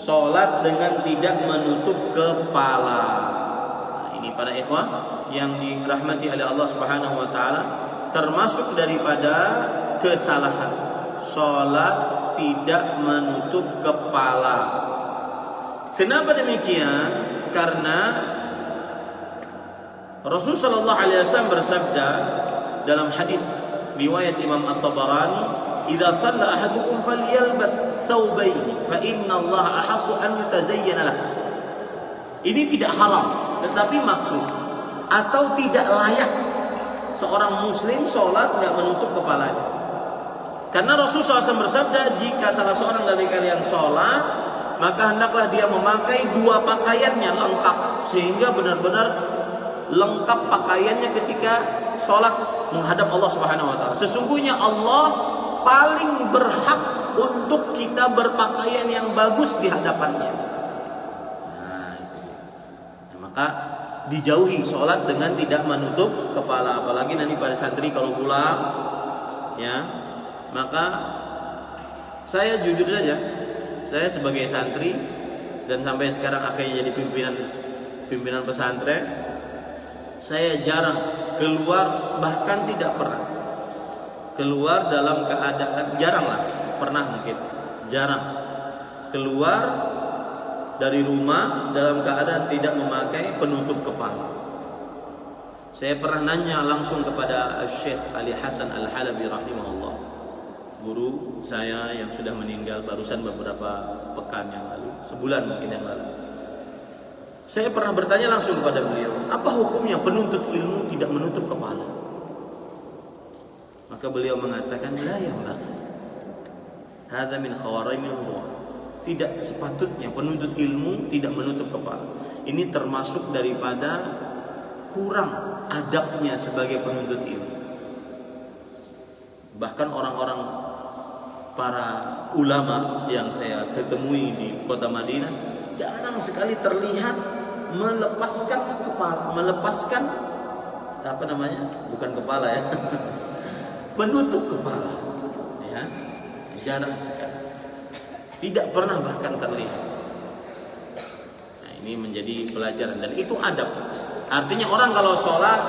sholat dengan tidak menutup kepala. Nah, ini para ikhwan yang dirahmati oleh Allah Subhanahu wa ta'ala, termasuk daripada kesalahan sholat tidak menutup kepala. Kenapa demikian? Karena Rasul sallallahu alaihi wasallam bersabda dalam hadis riwayat Imam At-Tabarani, "Idza shalla ahadukum falyalbas thawbayni fa inna Allah ahaqqu an yutazayyana lah." Ini tidak haram, tetapi makruh atau tidak layak seorang muslim sholat tidak menutup kepalanya. Karena Rasulullah SAW bersabda, jika salah seorang dari kalian sholat, maka hendaklah dia memakai dua pakaiannya lengkap, sehingga benar-benar lengkap pakaiannya ketika sholat menghadap Allah Subhanahu Wa Taala. Sesungguhnya Allah paling berhak untuk kita berpakaian yang bagus di hadapannya. Nah, itu. Nah, maka dijauhi sholat dengan tidak menutup kepala. Apalagi nanti pada santri kalau pulang, ya, maka saya jujur saja, saya sebagai santri dan sampai sekarang akhirnya jadi pimpinan pesantren, saya jarang keluar, bahkan tidak pernah keluar dalam keadaan, jarang lah, pernah mungkin, jarang keluar dari rumah dalam keadaan tidak memakai penutup kepala. Saya pernah nanya langsung kepada Syekh Ali Hasan Al-Halabi rahimahullah, guru saya yang sudah meninggal barusan beberapa pekan yang lalu, sebulan mungkin yang lalu. Saya pernah bertanya langsung kepada beliau, apa hukumnya penuntut ilmu tidak menutup kepala? Maka beliau mengatakan, la yanbaghi. Hadza min khawarimil ruh. Tidak sepatutnya penuntut ilmu tidak menutup kepala. Ini termasuk daripada kurang adabnya sebagai penuntut ilmu. Bahkan orang-orang para ulama yang saya ketemui di kota Madinah jarang sekali terlihat melepaskan kepala, melepaskan apa namanya? Bukan kepala ya. Penutup kepala. Ya. Jarang sekali. Tidak pernah bahkan terlihat. Nah, ini menjadi pelajaran dan itu adab. Artinya orang kalau sholat,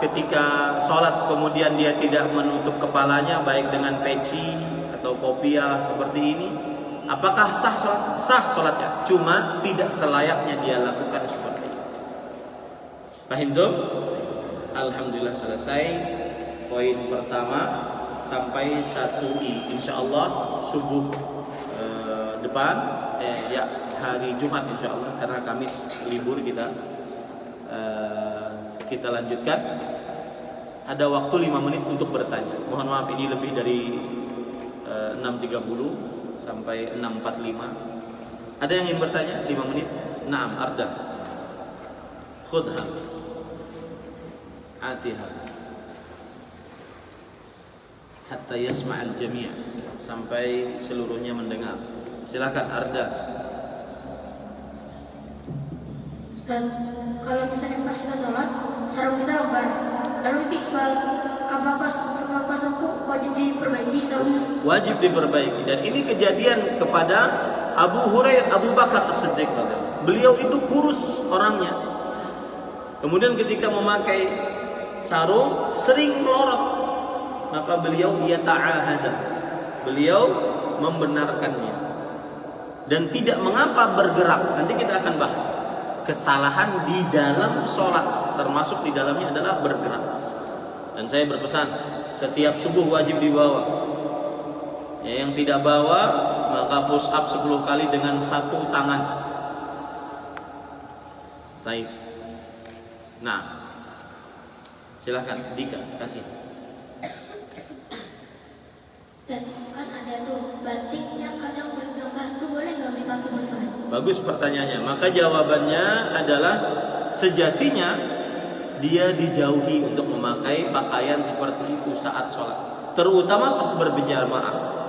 ketika sholat kemudian dia tidak menutup kepalanya baik dengan peci atau kopiah seperti ini, apakah sah sholat? Sah sholatnya, cuma tidak selayaknya dia lakukan seperti itu. Paham tuh? Alhamdulillah selesai poin pertama sampai 1i. Insyaallah subuh depan ya hari Jumat insyaallah, karena Kamis libur kita lanjutkan. Ada waktu 5 menit untuk bertanya. Mohon maaf ini lebih dari 6.30 sampai 6.45. Ada yang ingin bertanya 5 menit? Naam, Arda. Khudha. Atiha. Hatta yasma'al jami', sampai seluruhnya mendengar. Silakan Arda. Ustaz, kalau misalnya pas kita sholat, sarung kita lebar, lalu isbal, apa sarungku wajib diperbaiki sarungnya? Wajib diperbaiki, dan ini kejadian kepada Abu Bakar As-Siddiq. Beliau itu kurus orangnya. Kemudian ketika memakai sarung sering melorot. Maka beliau yata'ahada, beliau membenarkannya dan tidak mengapa bergerak. Nanti kita akan bahas kesalahan di dalam sholat, termasuk di dalamnya adalah bergerak. Dan saya berpesan setiap subuh wajib dibawa. Ya, yang tidak bawa maka push up 10 kali dengan satu tangan. Baik. Nah, silahkan Dika kasih. Kan ada tuh batik yang kadang berjongkar, itu boleh nggak dipakai buat sholat? Bagus pertanyaannya. Maka jawabannya adalah sejatinya dia dijauhi untuk memakai pakaian seperti itu saat sholat, terutama pas berjamaah.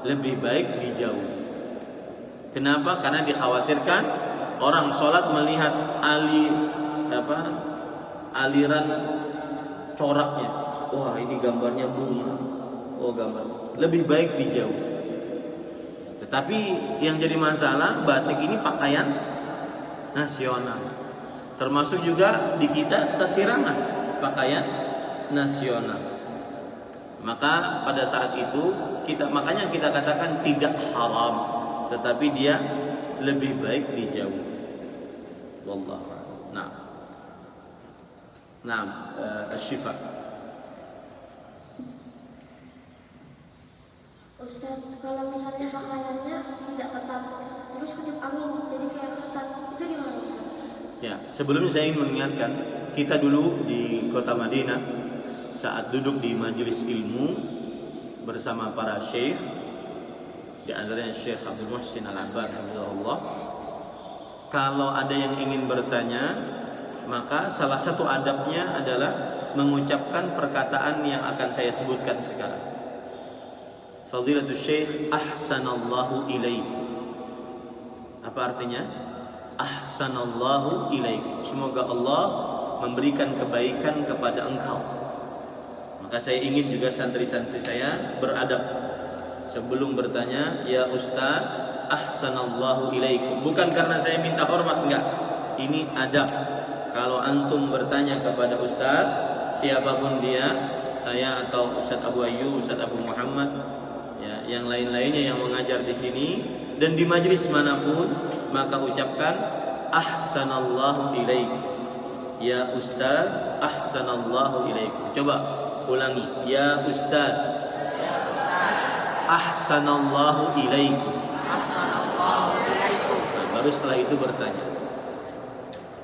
Lebih baik dijauhi. Kenapa? Karena dikhawatirkan orang sholat melihat aliran coraknya. Wah, ini gambarnya bunga. Oh, gambar. Lebih baik dijauh. Tetapi yang jadi masalah, batik ini pakaian nasional. Termasuk juga di kita sasirangan, pakaian nasional. Maka pada saat itu makanya kita katakan tidak haram, tetapi dia lebih baik dijauh. Wallahu a'lam. Nah, asy-syifa. Ustaz, kalau misalnya pakaiannya tidak ketat, terus ketiup angin, jadi kayak ketat, itu gimana Ustaz? Ya, sebelumnya saya ingin mengingatkan, kita dulu di kota Madinah saat duduk di majelis ilmu bersama para syekh, di antaranya Syekh Abdul Muhsin Al-Abbad hafizahullah. Kalau ada yang ingin bertanya, maka salah satu adabnya adalah mengucapkan perkataan yang akan saya sebutkan sekarang. Fadilatul Syekh ahsanallahu ilaik. Apa artinya? Ahsanallahu ilaik. Semoga Allah memberikan kebaikan kepada engkau. Maka saya ingin juga santri-santri saya beradab sebelum bertanya, ya Ustaz, ahsanallahu ilaikum. Bukan karena saya minta hormat, enggak. Ini adab. Kalau antum bertanya kepada Ustaz, siapapun dia, saya atau Ustaz Abu Ayyub, Ustaz Abu Muhammad, ya, yang lain-lainnya yang mengajar di sini dan di majlis manapun, maka ucapkan ahsanallahu ilaik. Ya Ustaz, ahsanallahu ilaik. Coba ulangi. Ya Ustaz, ahsanallahu ilaik. Nah, baru setelah itu bertanya.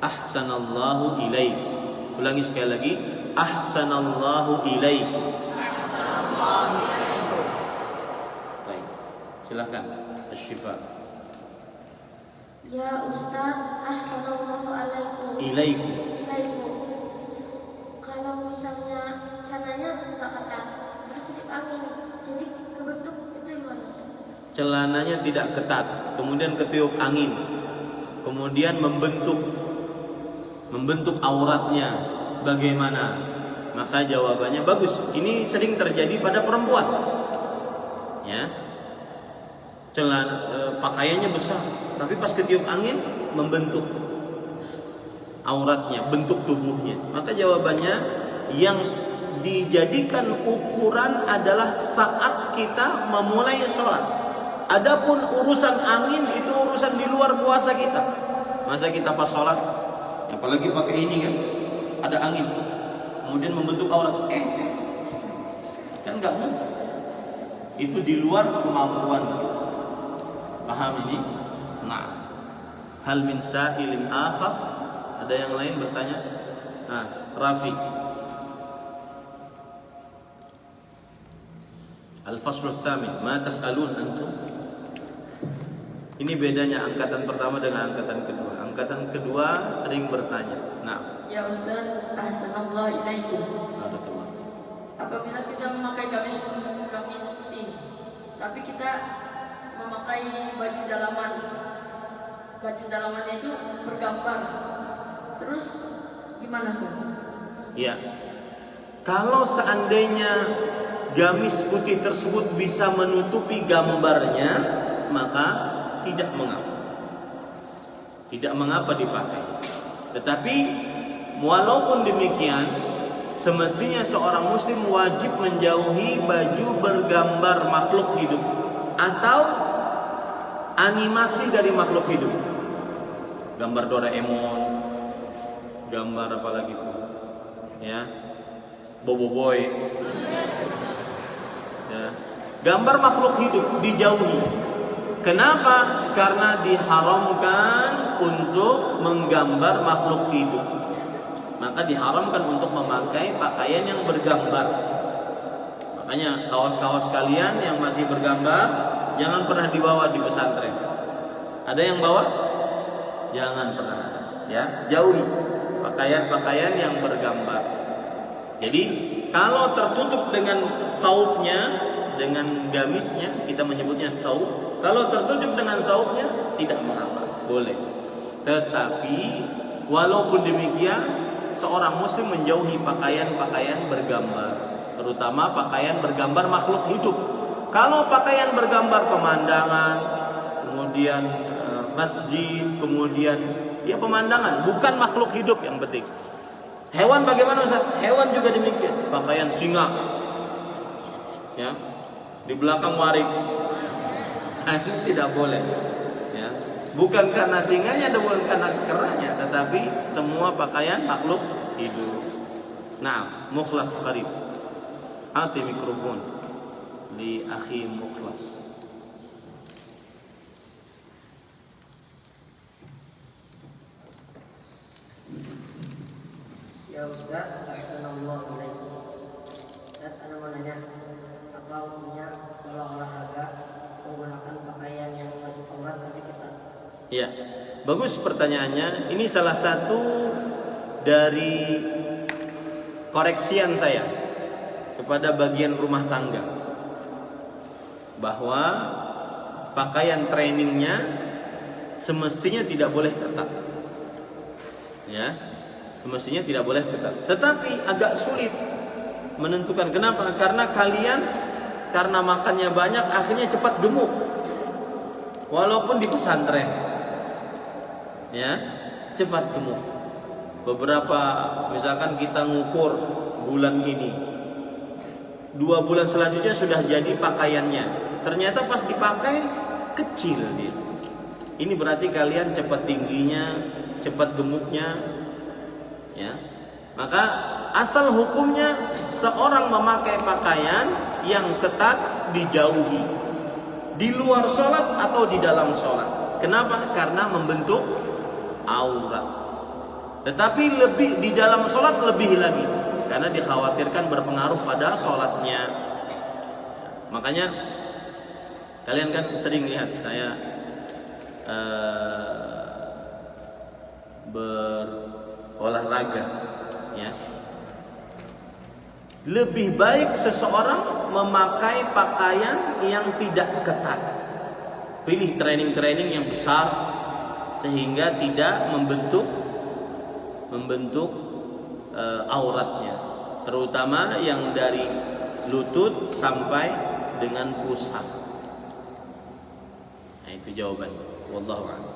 Ahsanallahu ilaik. Ulangi sekali lagi. Ahsanallahu ilaik. Baik. Silakan. Asy-Syifa. Ya Ustaz, ahsanallahu alaikum. Ilaikum. Ilaikum. Kalau misalnya sananya tak ketat, terus kutip angin, jadi kebentuk itu gimana Ustaz? Celananya tidak ketat, kemudian ketiup angin, kemudian membentuk auratnya, bagaimana? Maka jawabannya bagus. Ini sering terjadi pada perempuan, ya. Pakaiannya besar, tapi pas ketiup angin membentuk auratnya, bentuk tubuhnya. Maka jawabannya yang dijadikan ukuran adalah saat kita memulai sholat. Adapun urusan angin itu urusan di luar kuasa kita. Masa kita pas sholat, apalagi pakai ini kan, ada angin, kemudian membentuk aurat, kan nggak mungkin. Itu di luar kemampuan kita. Paham ini? Nah, hal min sa'ilin akhar? Ada yang lain bertanya? Nah, Rafi. Al-faslu tsamin, ma tas'alun antum? Ini bedanya angkatan pertama dengan angkatan kedua. Angkatan kedua sering bertanya. Nah, ya Ustaz, ahsanallahu ilaikum. Apabila kita memakai gamis putih, tapi kita memakai baju dalamannya itu bergambar, terus gimana Ustaz? Ya, kalau seandainya gamis putih tersebut bisa menutupi gambarnya, maka tidak mengapa. Tidak mengapa dipakai. Tetapi walaupun demikian, semestinya seorang muslim wajib menjauhi baju bergambar makhluk hidup atau animasi dari makhluk hidup. Gambar Doraemon, gambar apa lagi itu? Ya. Bobo Boy. Ya. Gambar makhluk hidup dijauhi. Kenapa? Karena diharamkan untuk menggambar makhluk hidup. Maka diharamkan untuk memakai pakaian yang bergambar. Makanya kaos-kaos kalian yang masih bergambar jangan pernah dibawa di pesantren. Ada yang bawa? Jangan pernah. Ya, jauhi pakaian-pakaian yang bergambar. Jadi kalau tertutup dengan saubnya, dengan gamisnya, kita menyebutnya saub. Kalau tertutup dengan saubnya tidak mengapa, boleh. Tetapi walaupun demikian, seorang muslim menjauhi pakaian-pakaian bergambar, terutama pakaian bergambar makhluk hidup. Kalau pakaian bergambar pemandangan, kemudian masjid, kemudian ya pemandangan, bukan makhluk hidup yang penting. Hewan bagaimana Ustaz? Hewan juga demikian. Pakaian singa, ya, di belakang warik, ini tidak boleh. Ya, bukan karena singanya, bukan karena kerahnya, tetapi semua pakaian makhluk hidup. Nah, Mukhlas Qarib, ati mikrofon li akhi Mukhlas. Ya Ustaz, ahsanallahu ilaikum. Ustaz, ana mau nanya, apa hukumnya kalau olahraga menggunakan pakaian yang menutup aurat tapi ketat? Ya, bagus pertanyaannya. Ini salah satu dari koreksian saya kepada bagian rumah tangga. bahwa pakaian trainingnya semestinya tidak boleh ketat. Ya, semestinya tidak boleh ketat. Tetapi agak sulit menentukan. Kenapa? Karena kalian karena makannya banyak akhirnya cepat gemuk. Walaupun di pesantren. Ya, cepat gemuk. Beberapa misalkan kita ngukur bulan ini, 2 bulan selanjutnya sudah jadi pakaiannya. Ternyata pas dipakai kecil dia. Ini berarti kalian cepat tingginya, cepat gemuknya, ya. Maka asal hukumnya seorang memakai pakaian yang ketat dijauhi, di luar sholat atau di dalam sholat. Kenapa? Karena membentuk aurat. Tetapi lebih di dalam sholat lebih lagi, karena dikhawatirkan berpengaruh pada sholatnya. Makanya kalian kan sering lihat saya berolahraga, ya. Lebih baik seseorang memakai pakaian yang tidak ketat. Pilih training yang besar sehingga tidak membentuk auratnya, terutama yang dari lutut sampai dengan pusat. Nah, itu jawabannya. Wallahu a'lam.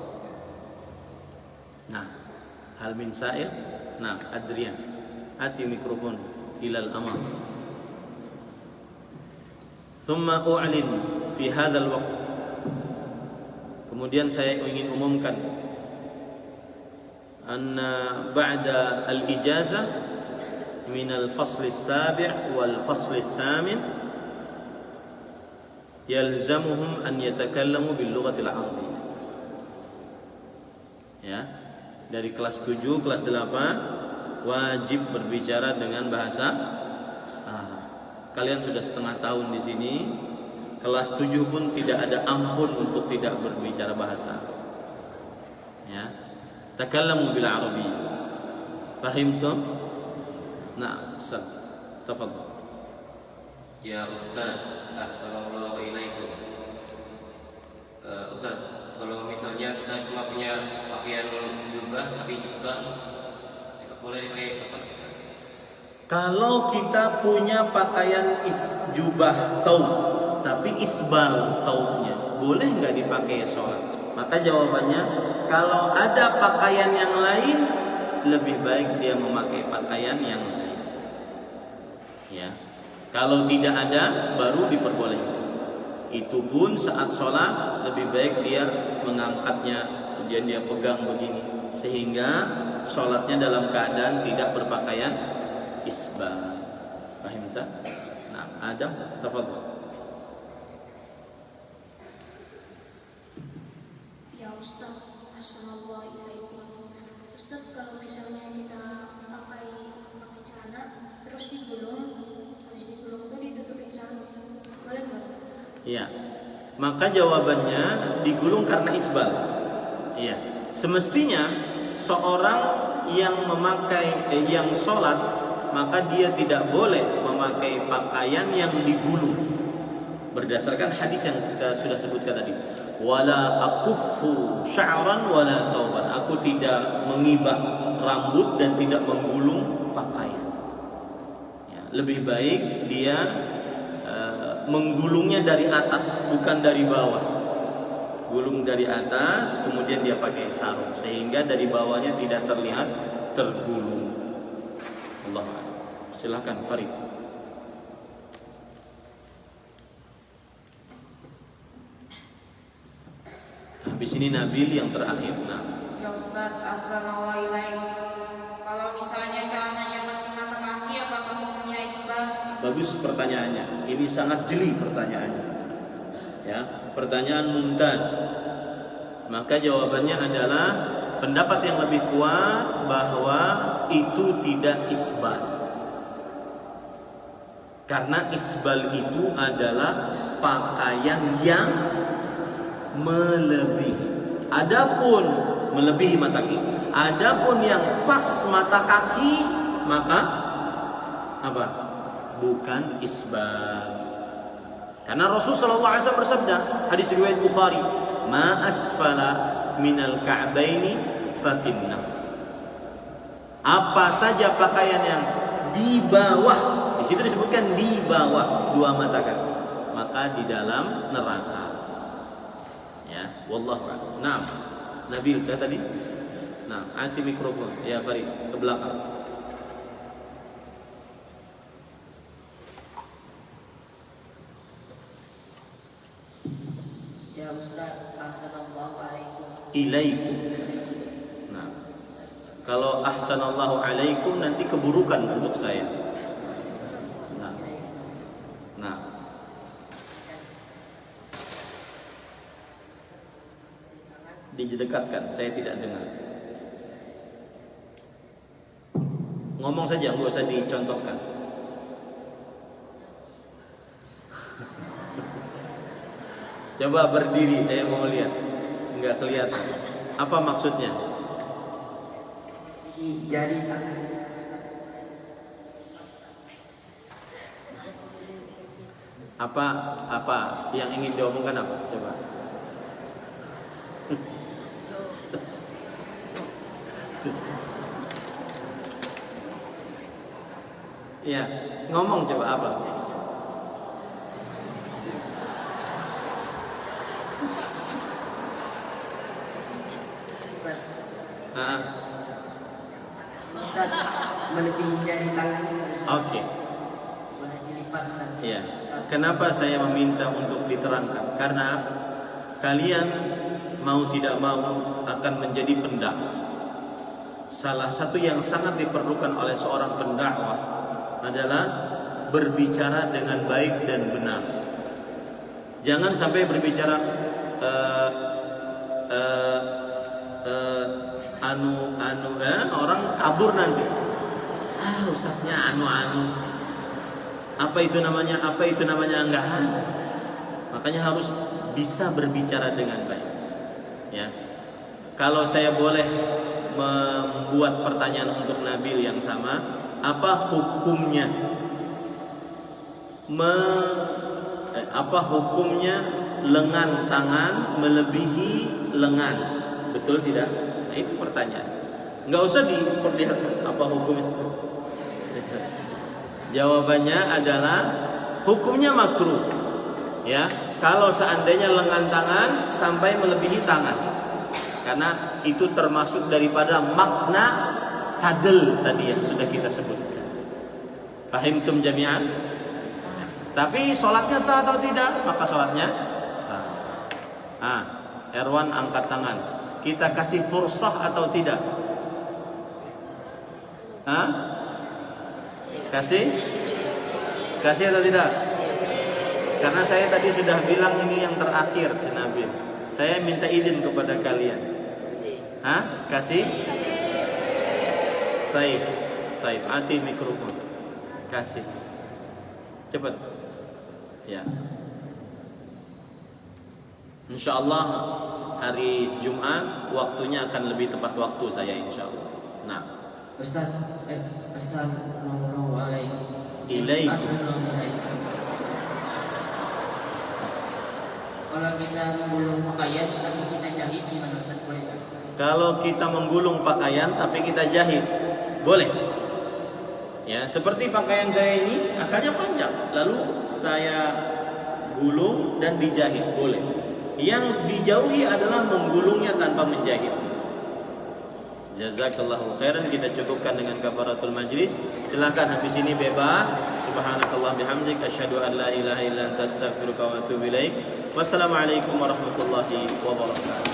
Nah, hal min sa'il? Nah, Adrian, hati mikrofon ilal amam. Thumma u'lin fi hadzal waqt. Kemudian saya ingin umumkan anna ba'da al-ijazah min al-fasl as-sabi' wal fasl ath-thamin yalzamuhum an yatakallamu bil lughati al-'arabiyyah. Ya, dari kelas 7, kelas 8 wajib berbicara dengan bahasa Arab. Kalian sudah setengah tahun di sini, kelas 7 pun tidak ada ampun untuk tidak berbicara bahasa Arab. Ya, takallamu bil arabiyyah. Fahimtum? Nah, Ustaz, tafadhal. Ya Ustaz, assalamualaikum ilaikum. Ustaz, kalau misalnya kita cuma punya pakaian jubah tapi isbal, boleh dipakai Ustaz? Kalau kita punya pakaian jubah thawb tapi isbal thawbnya, boleh nggak dipakai sholat? Maka jawabannya, kalau ada pakaian yang lain, lebih baik dia memakai pakaian yang lain. Ya, kalau tidak ada, baru diperbolehkan. Itu pun saat sholat lebih baik dia mengangkatnya, kemudian dia pegang begini, sehingga sholatnya dalam keadaan tidak berpakaian isbal. Paham tak? Nah, Adam, tafadhol. Ya Ustaz, assalamualaikum. Ustaz, kalau misalnya kita pakai celana terus digulung, habis digulung itu ditutupin sarung, boleh nggak Ustaz? Iya. Maka jawabannya digulung karena isbal. Iya. Semestinya seorang yang memakai yang sholat, maka dia tidak boleh memakai pakaian yang digulung. Berdasarkan hadis yang kita sudah sebutkan tadi. Wala akuffu sya'ran wala thawban. Aku tidak mengibah rambut dan tidak menggulung pakaian. Ya, lebih baik dia menggulungnya dari atas, bukan dari bawah. Gulung dari atas, kemudian dia pakai sarung, sehingga dari bawahnya tidak terlihat tergulung. Allah, silakan Farid. Habis ini Nabil yang terakhir. Nah, Ya Ustaz, assalamualaikum. Kalau misalnya celananya masih mata kaki, apakah hukumnya isbal? bagus pertanyaannya. Ini sangat jeli pertanyaannya. Ya, pertanyaan mumtaz. Maka jawabannya adalah pendapat yang lebih kuat bahwa itu tidak isbal. Karena isbal itu adalah pakaian yang melebihi. Adapun melebihi mata kaki. Adapun yang pas mata kaki, maka apa? Bukan isbal. Karena Rasul sallallahu alaihi wasallam bersabda, hadis riwayat Bukhari, "Ma asfala minal ka'baini fa finnar." Apa saja pakaian yang di bawah, di situ disebutkan di bawah 2 mata kaki, maka di dalam neraka. Ya, wallahu a'lam. Naam. Nabil kata tadi? Nah, anti mikrofon. Ya, Farid, ke belakang. Ya Ustaz, assalamualaikum alaikum. Ilaikum. Nah, kalau ahsanallahu alaikum nanti keburukan untuk saya. Nah. Didekatkan, saya tidak dengar. Ngomong saja, nggak usah dicontohkan. Coba berdiri, saya mau lihat. Nggak kelihatan. Apa maksudnya? Di jari tangan. Apa yang ingin diomongkan apa? Coba. Ya, ngomong coba apa? Ustaz, melebihi jari tangan. Oke. Boleh dilipat Ustaz. Ya. Kenapa saya meminta untuk diterangkan? Karena kalian mau tidak mau akan menjadi pendakwah. Salah satu yang sangat diperlukan oleh seorang pendakwah adalah berbicara dengan baik dan benar. Jangan sampai berbicara orang kabur nanti. Ustadznya apa itu namanya enggak. Makanya harus bisa berbicara dengan baik. Ya. Kalau saya boleh membuat pertanyaan untuk Nabil yang sama, apa hukumnya lengan tangan melebihi lengan? Betul tidak? Nah, itu pertanyaan. Nggak usah diperlihatkan apa hukumnya. Jawabannya adalah hukumnya makruh. Ya, kalau seandainya lengan tangan sampai melebihi tangan, karena itu termasuk daripada makna sadel tadi yang sudah kita sebutkan. Fahimtum jami'an? Tapi sholatnya sah atau tidak? Maka sholatnya sah. Erwan angkat tangan. Kita kasih fursah atau tidak? Kasih atau tidak? Karena saya tadi sudah bilang ini yang terakhir si Nabil. Saya minta izin kepada kalian. Kasih? Baik. Ati mikrofon. Kasih. Cepat. Ya. InsyaAllah hari Jumat waktunya akan lebih tepat waktu saya insyaallah. Nah, Ustaz, assalamualaikum. Ilaikum. Kalau kita menggulung pakaian tapi kita jahit gimana Ustaz, boleh? Kalau kita menggulung pakaian tapi kita jahit, boleh. Ya, seperti pakaian saya ini asalnya panjang, lalu saya gulung dan dijahit, boleh. Yang dijauhi adalah menggulungnya tanpa menjahit. Jazakallahu khairan. Kita cukupkan dengan kafaratul majlis. Silakan habis ini bebas. Subhanakallah bihamdik asyhadu an la ilaha illa anta astaghfiruka wa atubu ilaik. Wassalamualaikum warahmatullahi wabarakatuh.